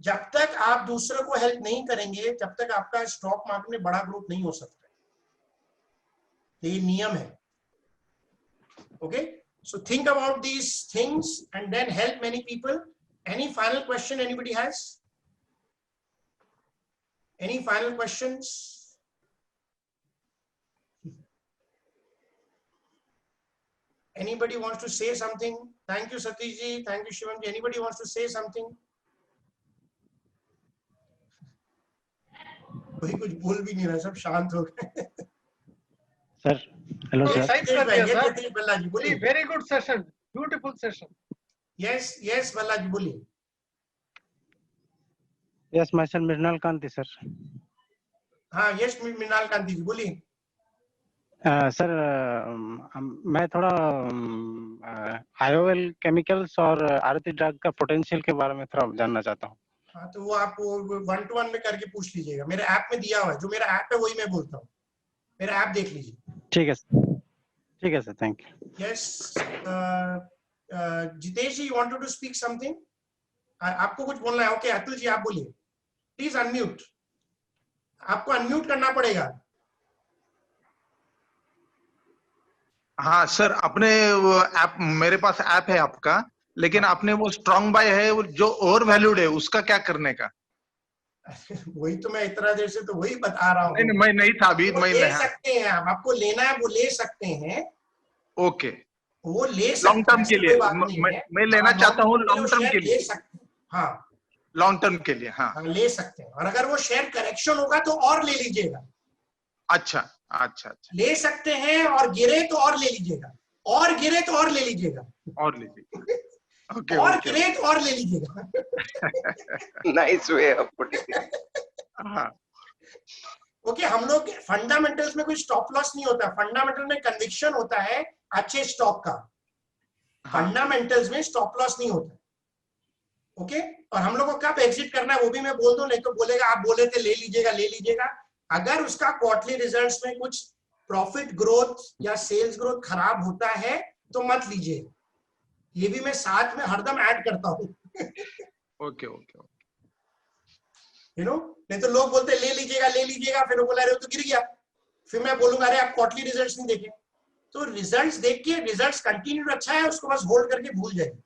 जब तक आप दूसरों को हेल्प नहीं करेंगे, तब तक आपका स्टॉक मार्केट में बड़ा ग्रोथ नहीं हो सकता। ये नियम है। Okay, so think about these things and then help many people. Any final question anybody has? Any final questions? Anybody wants to say something? Thank you, Satish ji. Thank you, Shivam ji. Anybody wants to say something? कोई कुछ बोल भी नहीं रहा, सब शांत हो गए। Sir, hello sir. Jitesh Balla ji, बोलिए। Very good session, beautiful session. Yes, yes, Balla ji, बोलिए। Yes, myself Mrinal Kanti sir. हाँ, yes, मृणाल कांति जी, बोलिए। सर मैं थोड़ा आईओएल केमिकल्स और आरती ड्रग का पोटेंशियल के बारे में थोड़ा जानना चाहता हूँ। हाँ, तो वो आप 1-to-1 में करके पूछ लीजिएगा। मेरे ऐप में दिया हुआ है, जो मेरा ऐप है वही मैं बोलता हूँ। मेरा ऐप देख लीजिए। ठीक है सर, ठीक है sir, thank you. Yes, Jitesh ji, you wanted to speak something? आपको कुछ बोलना है? ओके, अतुल जी आप बोलिए, प्लीज अनम्यूट। आपको अनम्यूट करना पड़ेगा। हाँ सर, अपने वो ऐप, मेरे पास ऐप है आपका, लेकिन आपने वो स्ट्रॉन्ग बाय है वो जो ओवर वैल्यूड है, उसका क्या करने का? वही तो मैं इतना देर से तो वही बता रहा हूँ। नहीं, मैं नहीं था अभी। मैं ले सकते हैं आप, आपको लेना है वो ले सकते हैं। ओके, वो ले सकते हैं लॉन्ग टर्म के लिए मैं लेना चाहता हूँ, लॉन्ग टर्म के लिए। ले सकते हैं, हाँ लॉन्ग टर्म के लिए, हाँ ले सकते हैं। और अगर वो शेयर करेक्शन होगा तो और ले लीजिएगा। अच्छा अच्छा अच्छा, ले सकते हैं, और गिरे तो और ले लीजिएगा, और गिरे तो और ले लीजिएगा, और लीजिए। ओके, और गिरे तो और ले लीजिएगा। Nice way of putting it. हाँ, ओके, हम लोग फंडामेंटल्स में कोई स्टॉप लॉस नहीं होता, फंडामेंटल में कन्विक्शन होता है अच्छे स्टॉक का। फंडामेंटल्स में स्टॉप लॉस नहीं होता। ओके, और हम लोग को कब एग्जिट करना है वो भी मैं बोल दूं, नहीं तो बोलेगा आप बोले थे ले लीजिएगा ले लीजिएगा। अगर उसका क्वार्टरली रिजल्ट्स में कुछ प्रॉफिट ग्रोथ या सेल्स ग्रोथ खराब होता है तो मत लीजिए। ये भी मैं साथ में हरदम ऐड करता हूँ। ओके ओके, यू नो, नहीं तो लोग बोलते ले लीजिएगा, फिर वो बोला रहे हो तो गिर गया, फिर मैं बोलूंगा अरे आप क्वार्टरली रिजल्ट्स नहीं देखे। तो रिजल्ट्स देख के, रिजल्ट्स कंटिन्यू अच्छा है उसको बस होल्ड करके भूल जाइए,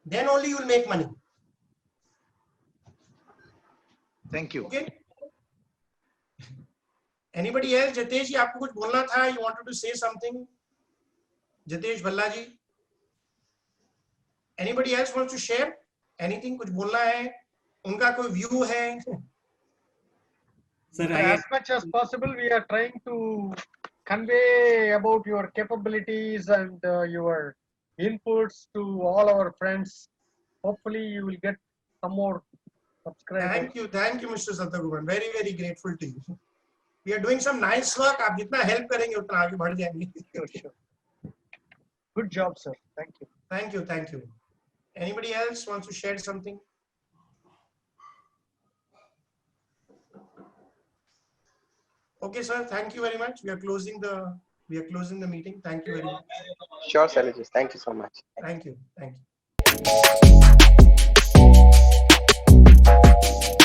then only you will make money. Thank you. Okay, anybody else? Jitesh ji आपको कुछ बोलना था, you wanted to say something? Jitesh Bhalla ji, anybody else wants to share anything? कुछ बोलना है, उनका कोई व्यू है? Sir, as much as possible, we are trying to convey about your capabilities and your inputs to all our friends. Hopefully, you will get some more subscribers. Thank you, Mr. Sataguman. Very, very grateful to you. We are doing some nice work. आप जितना help करेंगे उतना आगे बढ़ जाएंगे. Sure. Good job, sir. Thank you. Thank you. Thank you. Anybody else wants to share something? Okay, sir. Thank you very much. We are closing the meeting. Thank you very much. Sure, Shailaji. Thank you so much. Thank you. Thank you.